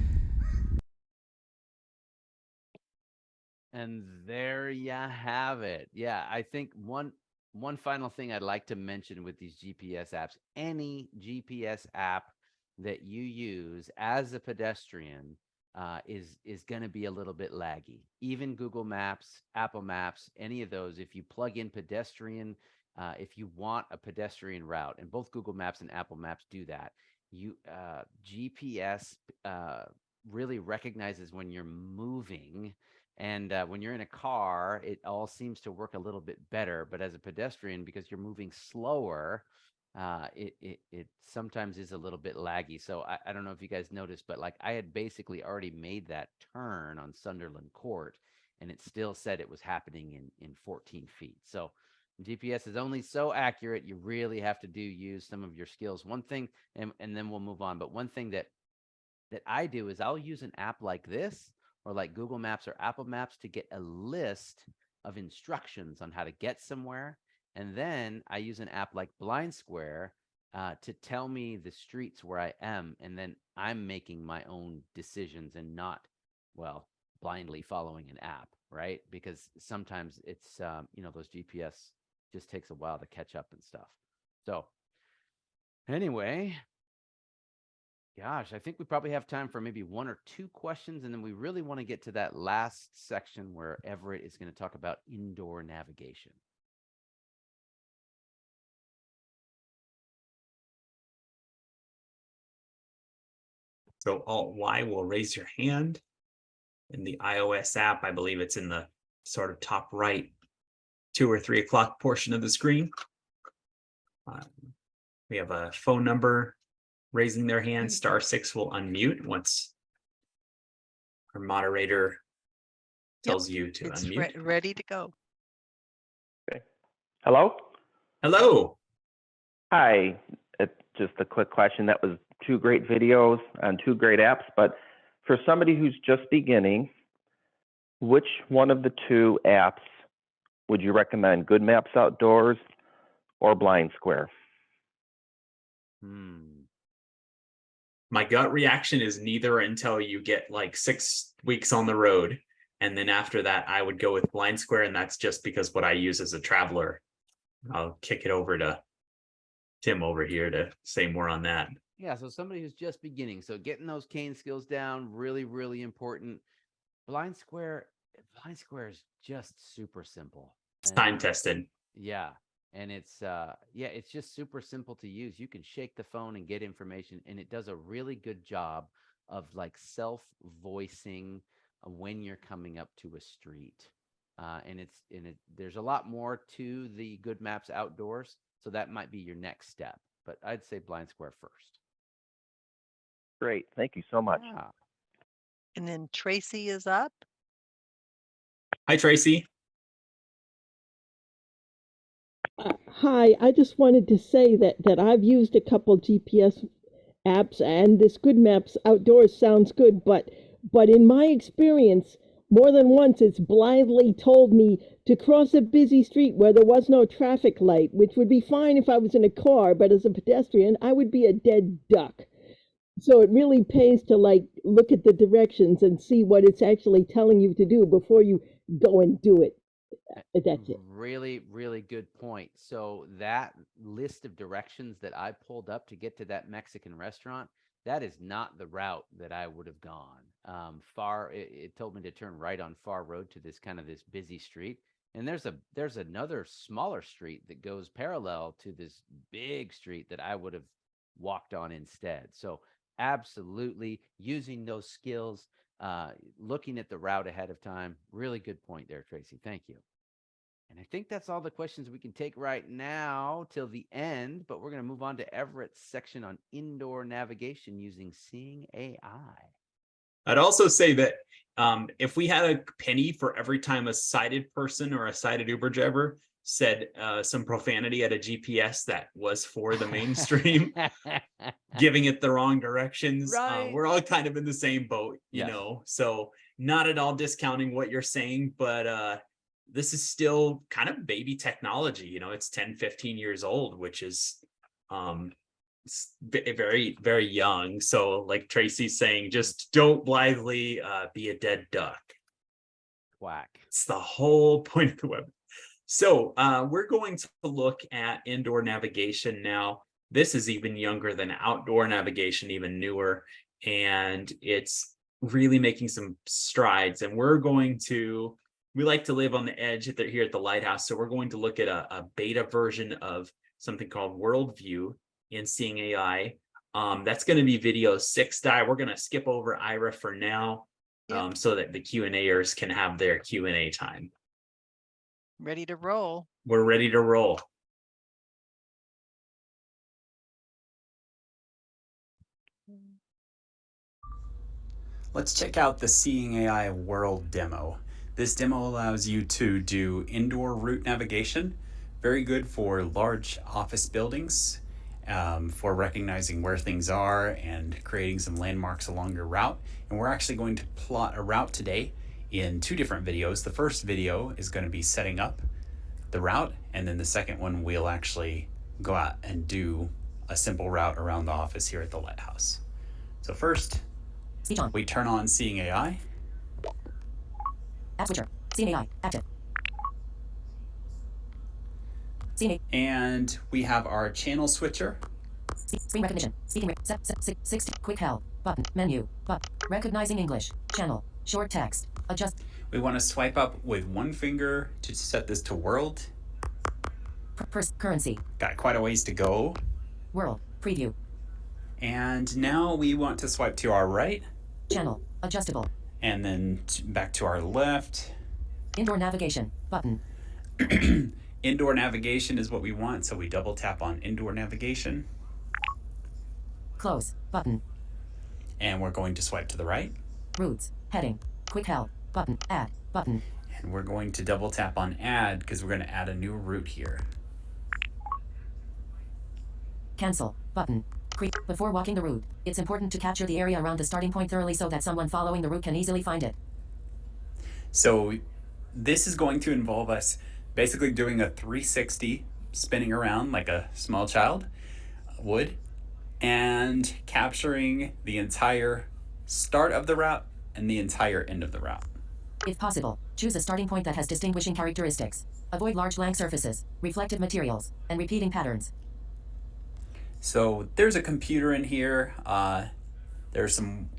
And there you have it. Yeah, I think one final thing I'd like to mention with these GPS apps, any GPS app that you use as a pedestrian is going to be a little bit laggy. Even Google Maps, Apple Maps, any of those, if you plug in pedestrian, if you want a pedestrian route, and both Google Maps and Apple Maps do that, GPS really recognizes when you're moving. And when you're in a car, it all seems to work a little bit better. But as a pedestrian, because you're moving slower, it sometimes is a little bit laggy. So I don't know if you guys noticed, but like I had basically already made that turn on Sunderland Court, and it still said it was happening in 14 feet. So GPS is only so accurate. You really have to use some of your skills. One thing, and then we'll move on. But one thing that I do is I'll use an app like this, or like Google Maps or Apple Maps, to get a list of instructions on how to get somewhere. And then I use an app like Blind Square to tell me the streets where I am. And then I'm making my own decisions and not, well, blindly following an app, right? Because sometimes it's, those GPS just takes a while to catch up and stuff. So anyway, gosh, I think we probably have time for maybe one or two questions, and then we really want to get to that last section where Everett is going to talk about indoor navigation. So Alt-Y will raise your hand. In the iOS app, I believe it's in the sort of top right 2 or 3 o'clock portion of the screen. We have a phone number raising their hand. *6 will unmute once our moderator tells you to unmute. Ready to go. Okay. Hello? Hello. Hi. Just a quick question. That was 2 great videos on 2 great apps, but for somebody who's just beginning, which one of the 2 apps would you recommend? Good Maps Outdoors or Blind Square? My gut reaction is neither until you get like 6 weeks on the road. And then after that, I would go with Blind Square. And that's just because what I use as a traveler. I'll kick it over to Tim over here to say more on that. Yeah, so somebody who's just beginning. So getting those cane skills down, really, really important. Blind Square is just super simple. It's time tested. Yeah. And it's it's just super simple to use. You can shake the phone and get information, and it does a really good job of like self-voicing when you're coming up to a street. There's a lot more to the Good Maps Outdoors, so that might be your next step. But I'd say Blind Square first. Great, thank you so much. Yeah. And then Tracy is up. Hi, Tracy. Hi, I just wanted to say that I've used a couple GPS apps, and this Good Maps Outdoors sounds good, but in my experience, more than once it's blindly told me to cross a busy street where there was no traffic light, which would be fine if I was in a car, but as a pedestrian, I would be a dead duck. So it really pays to like look at the directions and see what it's actually telling you to do before you go and do it. That's it. Really, really good point. So that list of directions that I pulled up to get to that Mexican restaurant, that is not the route that I would have gone. It told me to turn right on Far Road to this busy street. And there's another smaller street that goes parallel to this big street that I would have walked on instead. So absolutely using those skills, looking at the route ahead of time. Really good point there, Tracy. Thank you. And I think that's all the questions we can take right now till the end, but we're going to move on to Everett's section on indoor navigation using Seeing AI. I'd also say that if we had a penny for every time a sighted person or a sighted Uber driver said some profanity at a GPS that was for the mainstream, giving it the wrong directions, Right. we're all kind of in the same boat, you Yes. know, so not at all discounting what you're saying, but this is still kind of baby technology, you know, it's 10, 15 years old, which is very, very young. So like Tracy's saying, just don't blithely be a dead duck. Quack. It's the whole point of the web. So we're going to look at indoor navigation now. This is even younger than outdoor navigation, even newer, and it's really making some strides. And we like to live on the edge here at the Lighthouse. So we're going to look at a beta version of something called Worldview in Seeing AI. That's going to be video 6. We're going to skip over Ira for now, so that the Q&A'ers can have their Q&A time. Ready to roll. We're ready to roll. Let's check out the Seeing AI World demo. This demo allows you to do indoor route navigation, very good for large office buildings, for recognizing where things are and creating some landmarks along your route. And we're actually going to plot a route today in 2 different videos. The first video is going to be setting up the route, and then the second one we'll actually go out and do a simple route around the office here at the Lighthouse. So first, we turn on Seeing AI. App switcher. Seeing AI. Active. Seeing And we have our channel switcher. Screen recognition. Speaking. 60. Quick help. Button. Menu. Button. Recognizing English. Channel. Short text. Adjust. We want to swipe up with one finger to set this to world. Currency. Got quite a ways to go. World. Preview. And now we want to swipe to our right. Channel. Adjustable. And then back to our left. Indoor navigation. Button. Indoor navigation is what we want, so we double tap on indoor navigation. Close. Button. And we're going to swipe to the right. Routes. Heading. Quick help. Button. Add. Button. And we're going to double tap on add because we're going to add a new route here. Cancel. Button. Before walking the route, it's important to capture the area around the starting point thoroughly so that someone following the route can easily find it. So this is going to involve us basically doing a 360, spinning around like a small child would, and capturing the entire start of the route and the entire end of the route. If possible, choose a starting point that has distinguishing characteristics. Avoid large blank surfaces, reflective materials, and repeating patterns. So there's a computer in here. There's some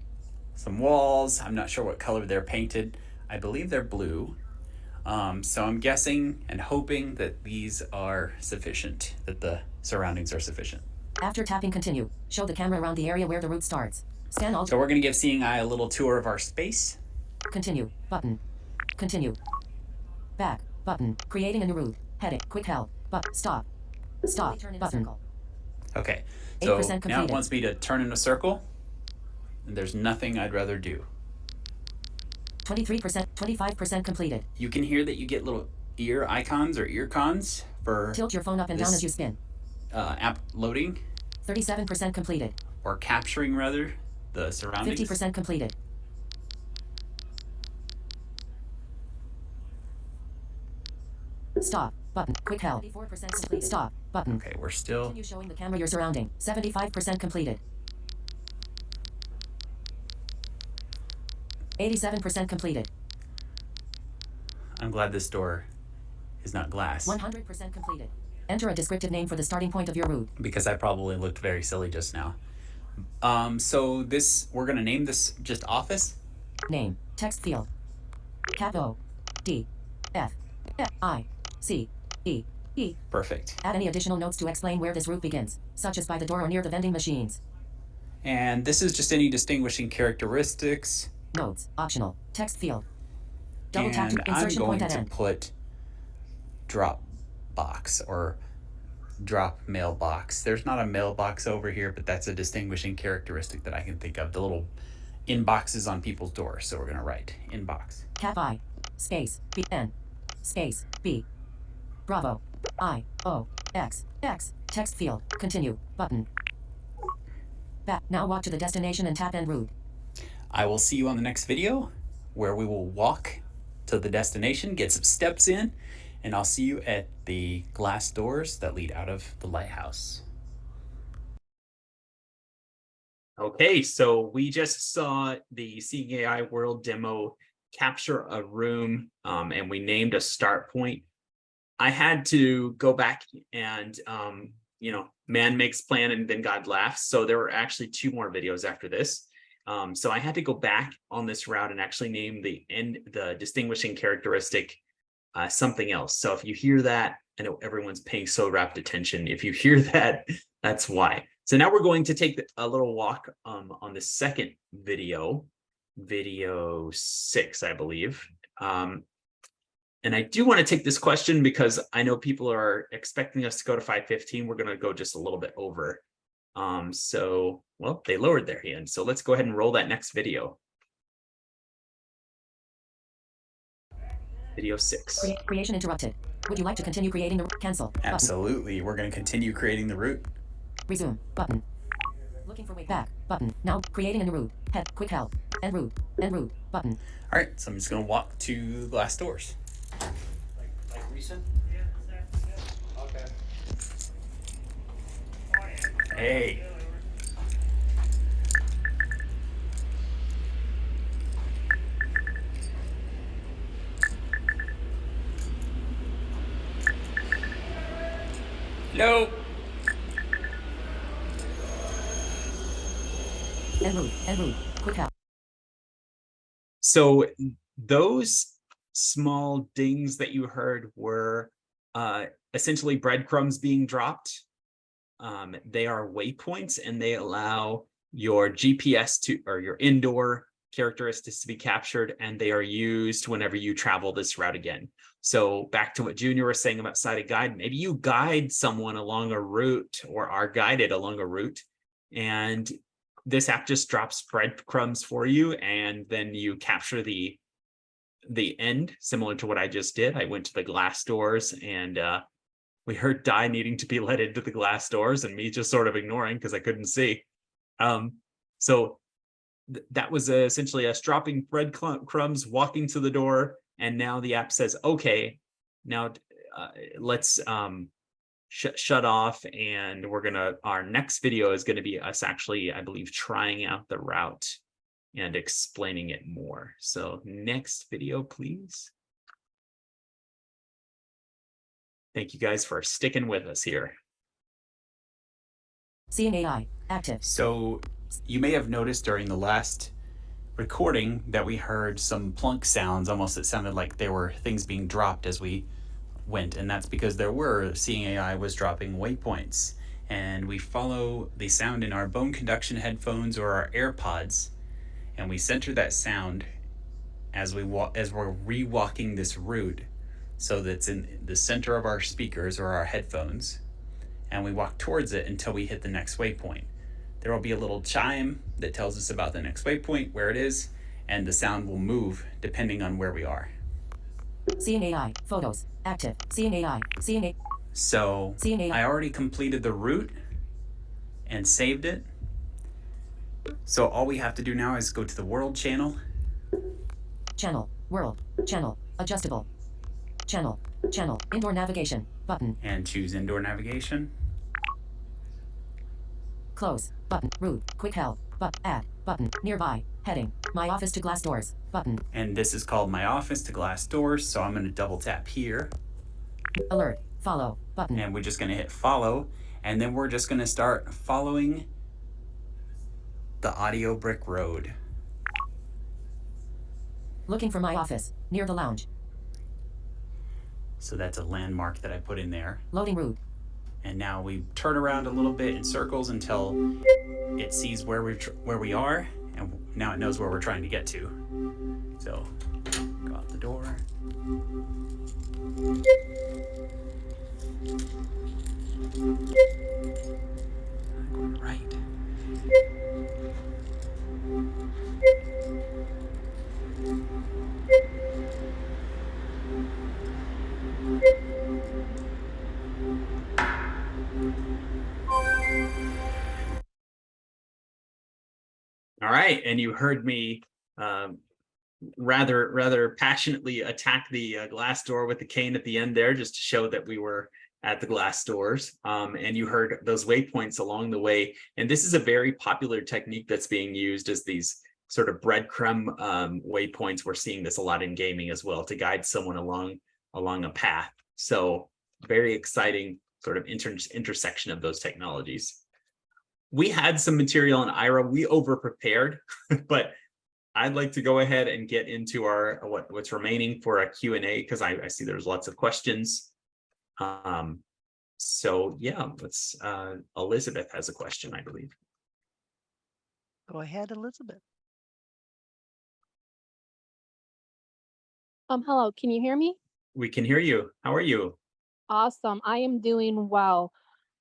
walls. I'm not sure what color they're painted. I believe they're blue. So I'm guessing and hoping that these are sufficient, that the surroundings are sufficient. After tapping continue, show the camera around the area where the route starts. Scan all. So we're going to give Seeing Eye a little tour of our space. Continue. Button. Continue. Back. Button. Creating a new route. Heading. Quick help. Stop. Stop. Button. Okay, so 8% now it completed. wants me to turn in a circle, and there's nothing I'd rather do. 23%, 25% completed. You can hear that you get little ear icons or ear cons for Tilt your phone up and down as you spin. App loading 37% completed. or capturing rather the surroundings. 50% completed. Stop. Button. Quick help. 84% completed. Stop. Button. Okay, we're still. Continue showing the camera your surrounding. 75% completed. 87% completed. I'm glad this door is not glass 100% completed. Enter a descriptive name for the starting point of your route. because I probably looked very silly just now. So this, we're gonna name this just office. Name. Text field. Cap O. D. F. I, C, E, E. Perfect. Add any additional notes to explain where this route begins, such as by the door or near the vending machines. And this is just any distinguishing characteristics. Notes, optional, text field. Double tap And to I'm insertion going point at to end. put drop box or drop mailbox. There's not a mailbox over here, but that's a distinguishing characteristic that I can think of. The little inboxes on people's doors. So we're going to write inbox. Cap I, space, B, N, space, B. Bravo, I, O, X, X, text field, continue, button. Back, now walk to the destination and tap end route. I will see you on the next video where we will walk to the destination, get some steps in, and I'll see you at the glass doors that lead out of the lighthouse. Okay, so we just saw the Seeing AI World demo capture a room, and we named a start point. I had to go back and, man makes plan and then God laughs. So there were actually 2 more videos after this. So I had to go back on this route and actually name the distinguishing characteristic something else. So if you hear that, I know everyone's paying so rapt attention. If you hear that, that's why. So now we're going to take a little walk on the second video 6, I believe. And I do want to take this question because I know people are expecting us to go to 5:15. We're going to go just a little bit over. Well, they lowered their hand. So let's go ahead and roll that next video. Video 6. Creation interrupted. Would you like to continue creating the cancel? Absolutely. We're going to continue creating the route. Resume, button. Looking for way back, button. Now creating a new route. Head, quick help. End route, button. All right, so I'm just going to walk to glass doors. Like recent? Okay. Hey. Hello. En route, quick help. So those small dings that you heard were essentially breadcrumbs being dropped. They are waypoints, and they allow your GPS or your indoor characteristics to be captured, and they are used whenever you travel this route again. So back to what Junior was saying about sighted guide, maybe you guide someone along a route or are guided along a route, and this app just drops breadcrumbs for you, and then you capture the end, similar to what I just did. I went to the glass doors, and we heard Di needing to be let into the glass doors and me just sort of ignoring because I couldn't see. So that was essentially us dropping breadcrumbs, walking to the door, and now the app says, okay, now let's shut off, and our next video is gonna be us actually, I believe, trying out the route and explaining it more. So next video, please. Thank you guys for sticking with us here. Seeing AI, active. So you may have noticed during the last recording that we heard some plunk sounds. Almost it sounded like there were things being dropped as we went, and that's because Seeing AI was dropping waypoints, and we follow the sound in our bone conduction headphones or our AirPods, and we center that sound as we're re-walking this route, so that's in the center of our speakers or our headphones, and we walk towards it until we hit the next waypoint. There will be a little chime that tells us about the next waypoint, where it is, and the sound will move depending on where we are. Seeing AI, photos, active. Seeing AI, seeing AI. So Seeing AI. I already completed the route and saved it. So all we have to do now is go to the world channel. Channel, world, channel, adjustable. Channel, indoor navigation, button. And choose indoor navigation. Close, button, route, quick help, add, button, nearby, heading, my office to glass doors, button. And this is called my office to glass doors, so I'm going to double tap here. Alert, follow, button. And we're just going to hit follow, and then we're just going to start following the audio brick road. Looking for my office, near the lounge. So that's a landmark that I put in there. Loading route. And now we turn around a little bit in circles until it sees where we are, and now it knows where we're trying to get to. So go out the door. Going right. All right, and you heard me rather passionately attack the glass door with the cane at the end there, just to show that we were at the glass doors. And you heard those waypoints along the way. And this is a very popular technique that's being used as these sort of breadcrumb waypoints. We're seeing this a lot in gaming as well, to guide someone along a path. So very exciting sort of intersection of those technologies. We had some material in Ira. We over prepared, but I'd like to go ahead and get into our what's remaining for a Q&A, because I see there's lots of questions. So yeah, let's Elizabeth has a question, I believe. Go ahead, Elizabeth. Hello, can you hear me? We can hear you. How are you? Awesome. I am doing well.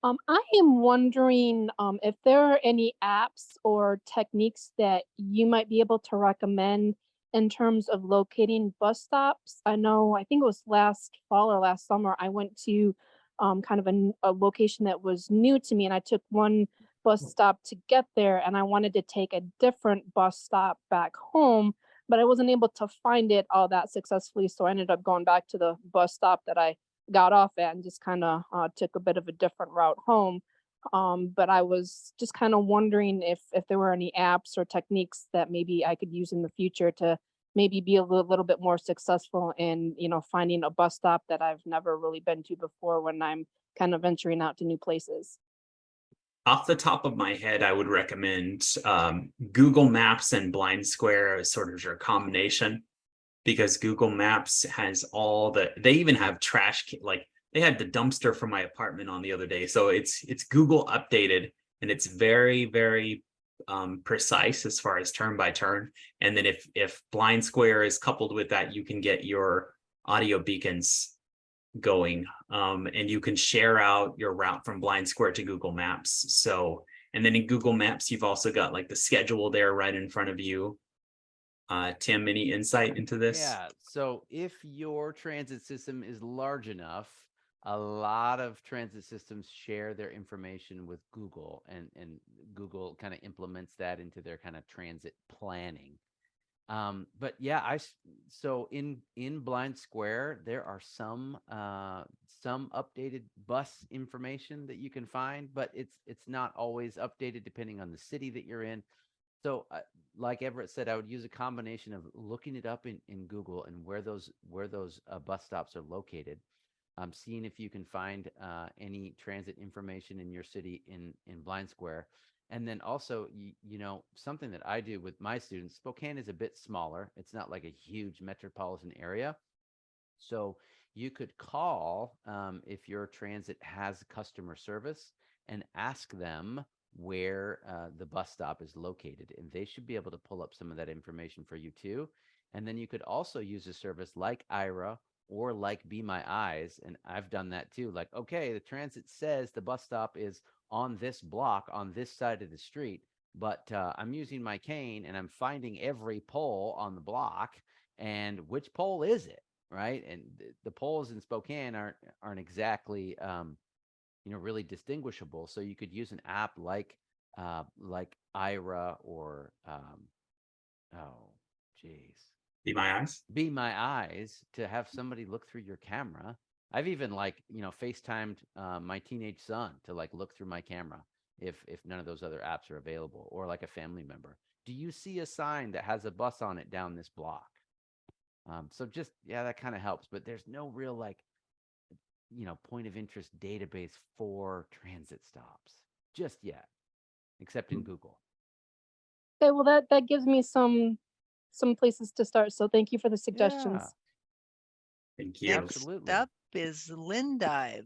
I am wondering if there are any apps or techniques that you might be able to recommend in terms of locating bus stops. I think it was last fall or last summer, I went to kind of a location that was new to me, and I took one bus stop to get there, and I wanted to take a different bus stop back home, but I wasn't able to find it all that successfully. So I ended up going back to the bus stop that I got off at and just kind of took a bit of a different route home. But I was just kind of wondering if there were any apps or techniques that maybe I could use in the future to maybe be a little bit more successful in, finding a bus stop that I've never really been to before when I'm kind of venturing out to new places. Off the top of my head, I would recommend Google Maps and Blind Square as sort of your combination, because Google Maps has they even have trash, like they had the dumpster from my apartment on the other day. So it's Google updated, and it's very, very precise as far as turn by turn. And then if Blind Square is coupled with that, you can get your audio beacons going, and you can share out your route from Blind Square to Google Maps. So, and then in Google Maps, you've also got like the schedule there right in front of you. Tim, any insight into this? Yeah, so if your transit system is large enough, a lot of transit systems share their information with Google, and Google kind of implements that into their kind of transit planning. But yeah, so in Blind Square, there are some updated bus information that you can find, but it's not always updated depending on the city that you're in. So like Everett said, I would use a combination of looking it up in Google and where those bus stops are located. Seeing if you can find any transit information in your city in Blind Square. And then also, something that I do with my students, Spokane is a bit smaller. It's not like a huge metropolitan area. So you could call if your transit has customer service and ask them where the bus stop is located, and they should be able to pull up some of that information for you too. And then you could also use a service like Ira or like Be My Eyes, and I've done that too. Like, okay, the transit says the bus stop is on this block on this side of the street, but I'm using my cane and I'm finding every pole on the block, and which pole is it, right? And the poles in Spokane aren't exactly really distinguishable. So you could use an app like Ira or Be My Eyes. Be My Eyes, to have somebody look through your camera. I've even FaceTimed my teenage son to look through my camera if none of those other apps are available, or like a family member. Do you see a sign that has a bus on it down this block? So just, that kind of helps, but there's no real point of interest database for transit stops just yet, except in Google. Okay, well that gives me some places to start. So thank you for the suggestions. Thank you. Next up is Lindive.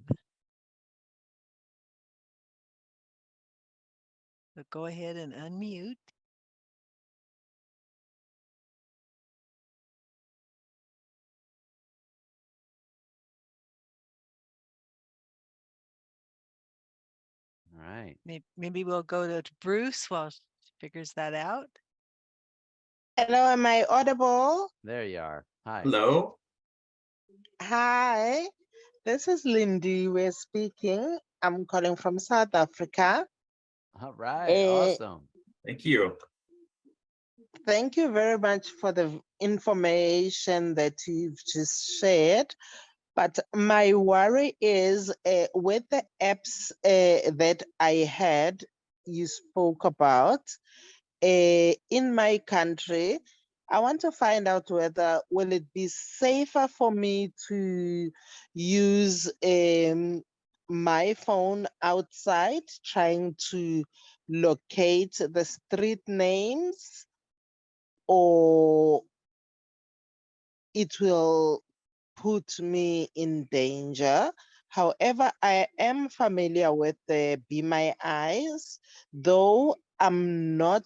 So go ahead and unmute. All right. Maybe we'll go to Bruce while she figures that out. Hello, am I audible? There you are. Hi. Hello. Hi, this is Lindy. We're speaking. I'm calling from South Africa. All right. Awesome. Thank you. Thank you very much for the information that you've just shared. But my worry is with the apps that I had, you spoke about in my country. I want to find out whether will it be safer for me to use my phone outside trying to locate the street names, or it will put me in danger. However, I am familiar with the Be My Eyes, though I'm not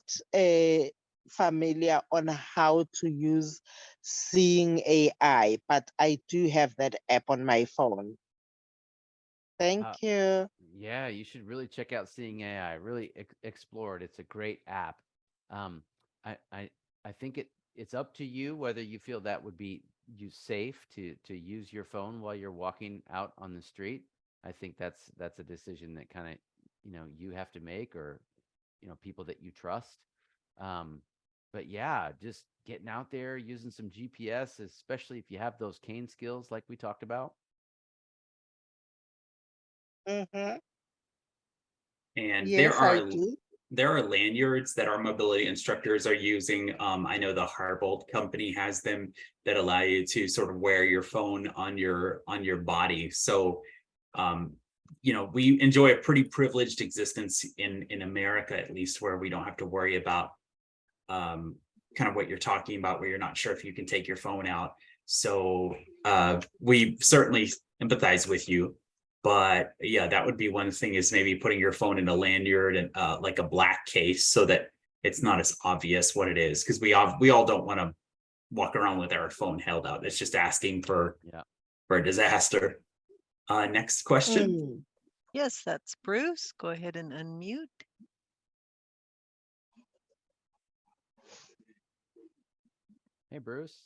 familiar on how to use Seeing AI, but I do have that app on my phone. Thank you. Yeah, you should really check out Seeing AI. Really explore it. It's a great app. I think it's up to you whether you feel that would be safe to use your phone while you're walking out on the street. I think that's a decision that kind of you have to make, or people that you trust. But yeah, just getting out there using some GPS, especially if you have those cane skills like we talked about. Mm-hmm. And Yes, I do. there are lanyards that our mobility instructors are using. I know the Harbold company has them that allow you to sort of wear your phone on your body. So, we enjoy a pretty privileged existence in America, at least, where we don't have to worry about kind of what you're talking about, where you're not sure if you can take your phone out. So we certainly empathize with you. But yeah, that would be one thing, is maybe putting your phone in a lanyard and like a black case, so that it's not as obvious what it is, because we all don't want to walk around with our phone held out. It's just asking for a disaster. Next question. Yes, that's Bruce. Go ahead and unmute. Hey, Bruce.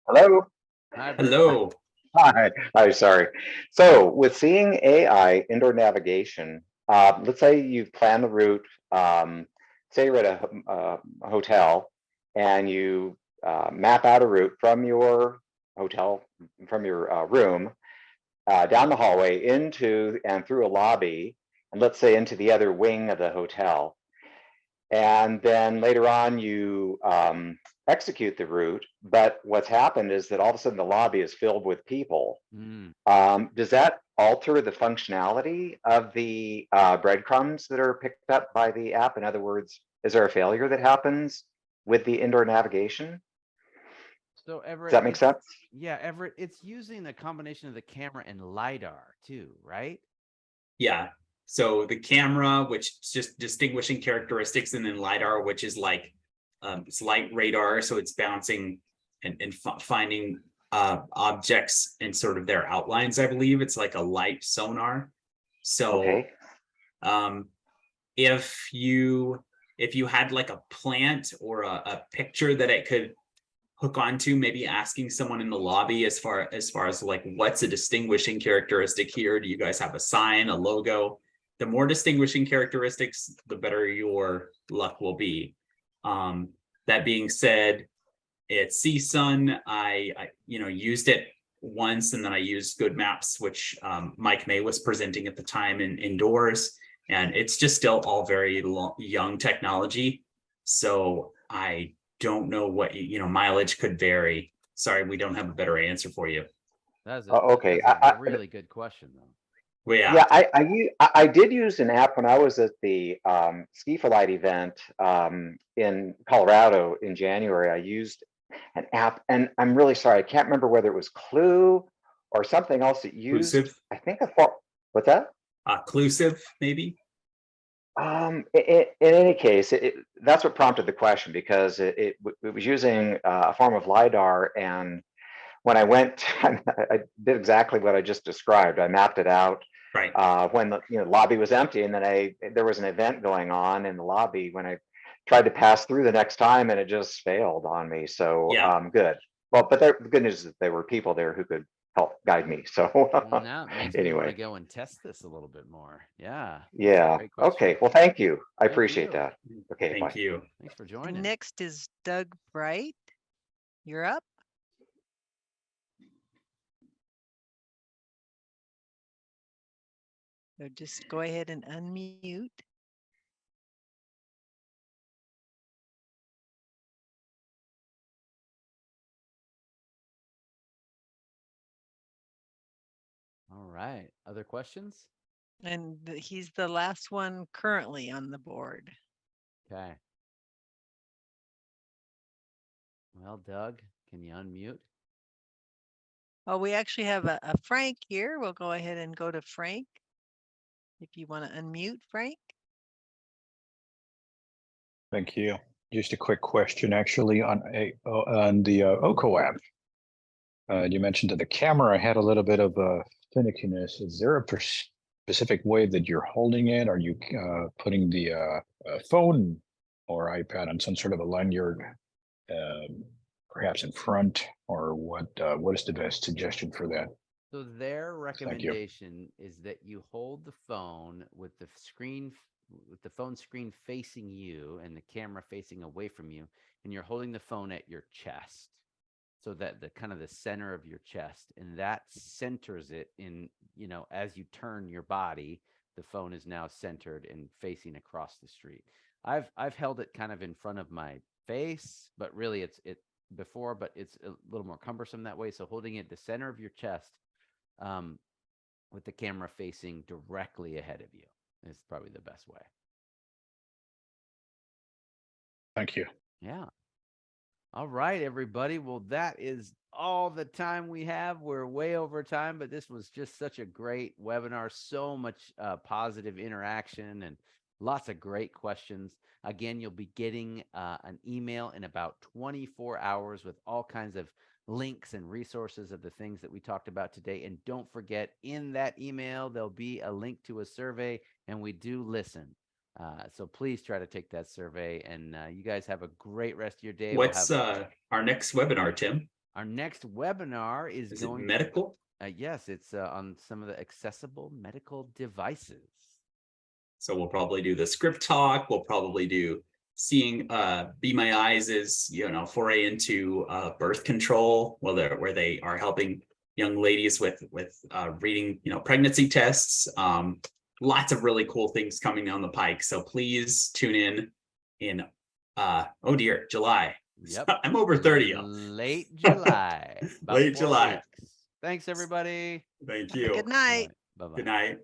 Hello. Hi, Bruce. Hello. Hi, sorry. So with Seeing AI indoor navigation, let's say you've planned the route, say you're at a hotel, and you map out a route from your hotel, from your room, down the hallway into and through a lobby, and let's say into the other wing of the hotel. And then later on, you execute the route. But what's happened is that all of a sudden the lobby is filled with people. Does that alter the functionality of the breadcrumbs that are picked up by the app? In other words, is there a failure that happens with the indoor navigation? So Everett, does that make sense? Yeah, Everett, it's using the combination of the camera and LiDAR too, right? Yeah. So the camera, which is just distinguishing characteristics, and then LiDAR, which is like it's light radar, so it's bouncing and finding objects in sort of their outlines. I believe it's like a light sonar. So if you had like a plant or a picture that it could hook onto, maybe asking someone in the lobby as far as like, what's a distinguishing characteristic here? Do you guys have a sign, a logo? The more distinguishing characteristics, the better your luck will be. That being said, at CSUN, I used it once, and then I used Good Maps, which Mike May was presenting at the time indoors, and it's just still all very young technology. So I don't know what mileage could vary. Sorry, we don't have a better answer for you. That's Okay. a really good question, though. Well, Yeah, I did use an app when I was at the Ski for Light event in Colorado in January. I used an app, and I'm really sorry, I can't remember whether it was Clue or something else it used. Inclusive? I think what's that? Occlusive, maybe? In any case, that's what prompted the question, because it was using a form of LiDAR, and when I went, I did exactly what I just described. I mapped it out. Right. When the lobby was empty, and then there was an event going on in the lobby when I tried to pass through the next time, and it just failed on me. So good. Well, but the good news is that there were people there who could help guide me. So Well, now it makes me want to anyway. go and test this a little bit more. Yeah. That's a Yeah. great question. Okay. Well, thank you. I Thank appreciate you. that. Okay. Thank Bye. you. Thanks for joining. Next is Doug Bright. You're up. So just go ahead and unmute. All right. Other questions? And he's the last one currently on the board. Okay. Well, Doug, can you unmute? Oh, we actually have a Frank here. We'll go ahead and go to Frank. If you want to unmute, Frank. Thank you. Just a quick question, actually, on the OCO app. You mentioned that the camera had a little bit of finickiness. Is there a specific way that you're holding it? Are you putting the phone or iPad on some sort of a lanyard, perhaps in front, or what is the best suggestion for that? So their Thank you. recommendation is that you hold the phone with the phone screen facing you and the camera facing away from you, and you're holding the phone at your chest, so that the kind of the center of your chest, and that centers it in, as you turn your body, the phone is now centered and facing across the street. I've held it kind of in front of my face, but really it's a little more cumbersome that way. So holding it the center of your chest, with the camera facing directly ahead of you is probably the best way. Thank you. Yeah. All right, everybody. Well, that is all the time we have. We're way over time, but this was just such a great webinar. So much positive interaction and lots of great questions. Again, you'll be getting an email in about 24 hours with all kinds of links and resources of the things that we talked about today. And don't forget, in that email, there'll be a link to a survey, and we do listen. So please try to take that survey, and you guys have a great rest of your day. What's our next webinar, Tim? Our next webinar is going it medical? Yes, it's on some of the accessible medical devices. So we'll probably do the script talk. We'll probably do seeing Be My Eyes is, foray into birth control, where they are helping young ladies with reading, pregnancy tests. Lots of really cool things coming down the pike. So please tune in July. Yep. I'm over 30. Late July. Late July. Weeks. Thanks, everybody. Thank you. Good night. Bye-bye. Good night.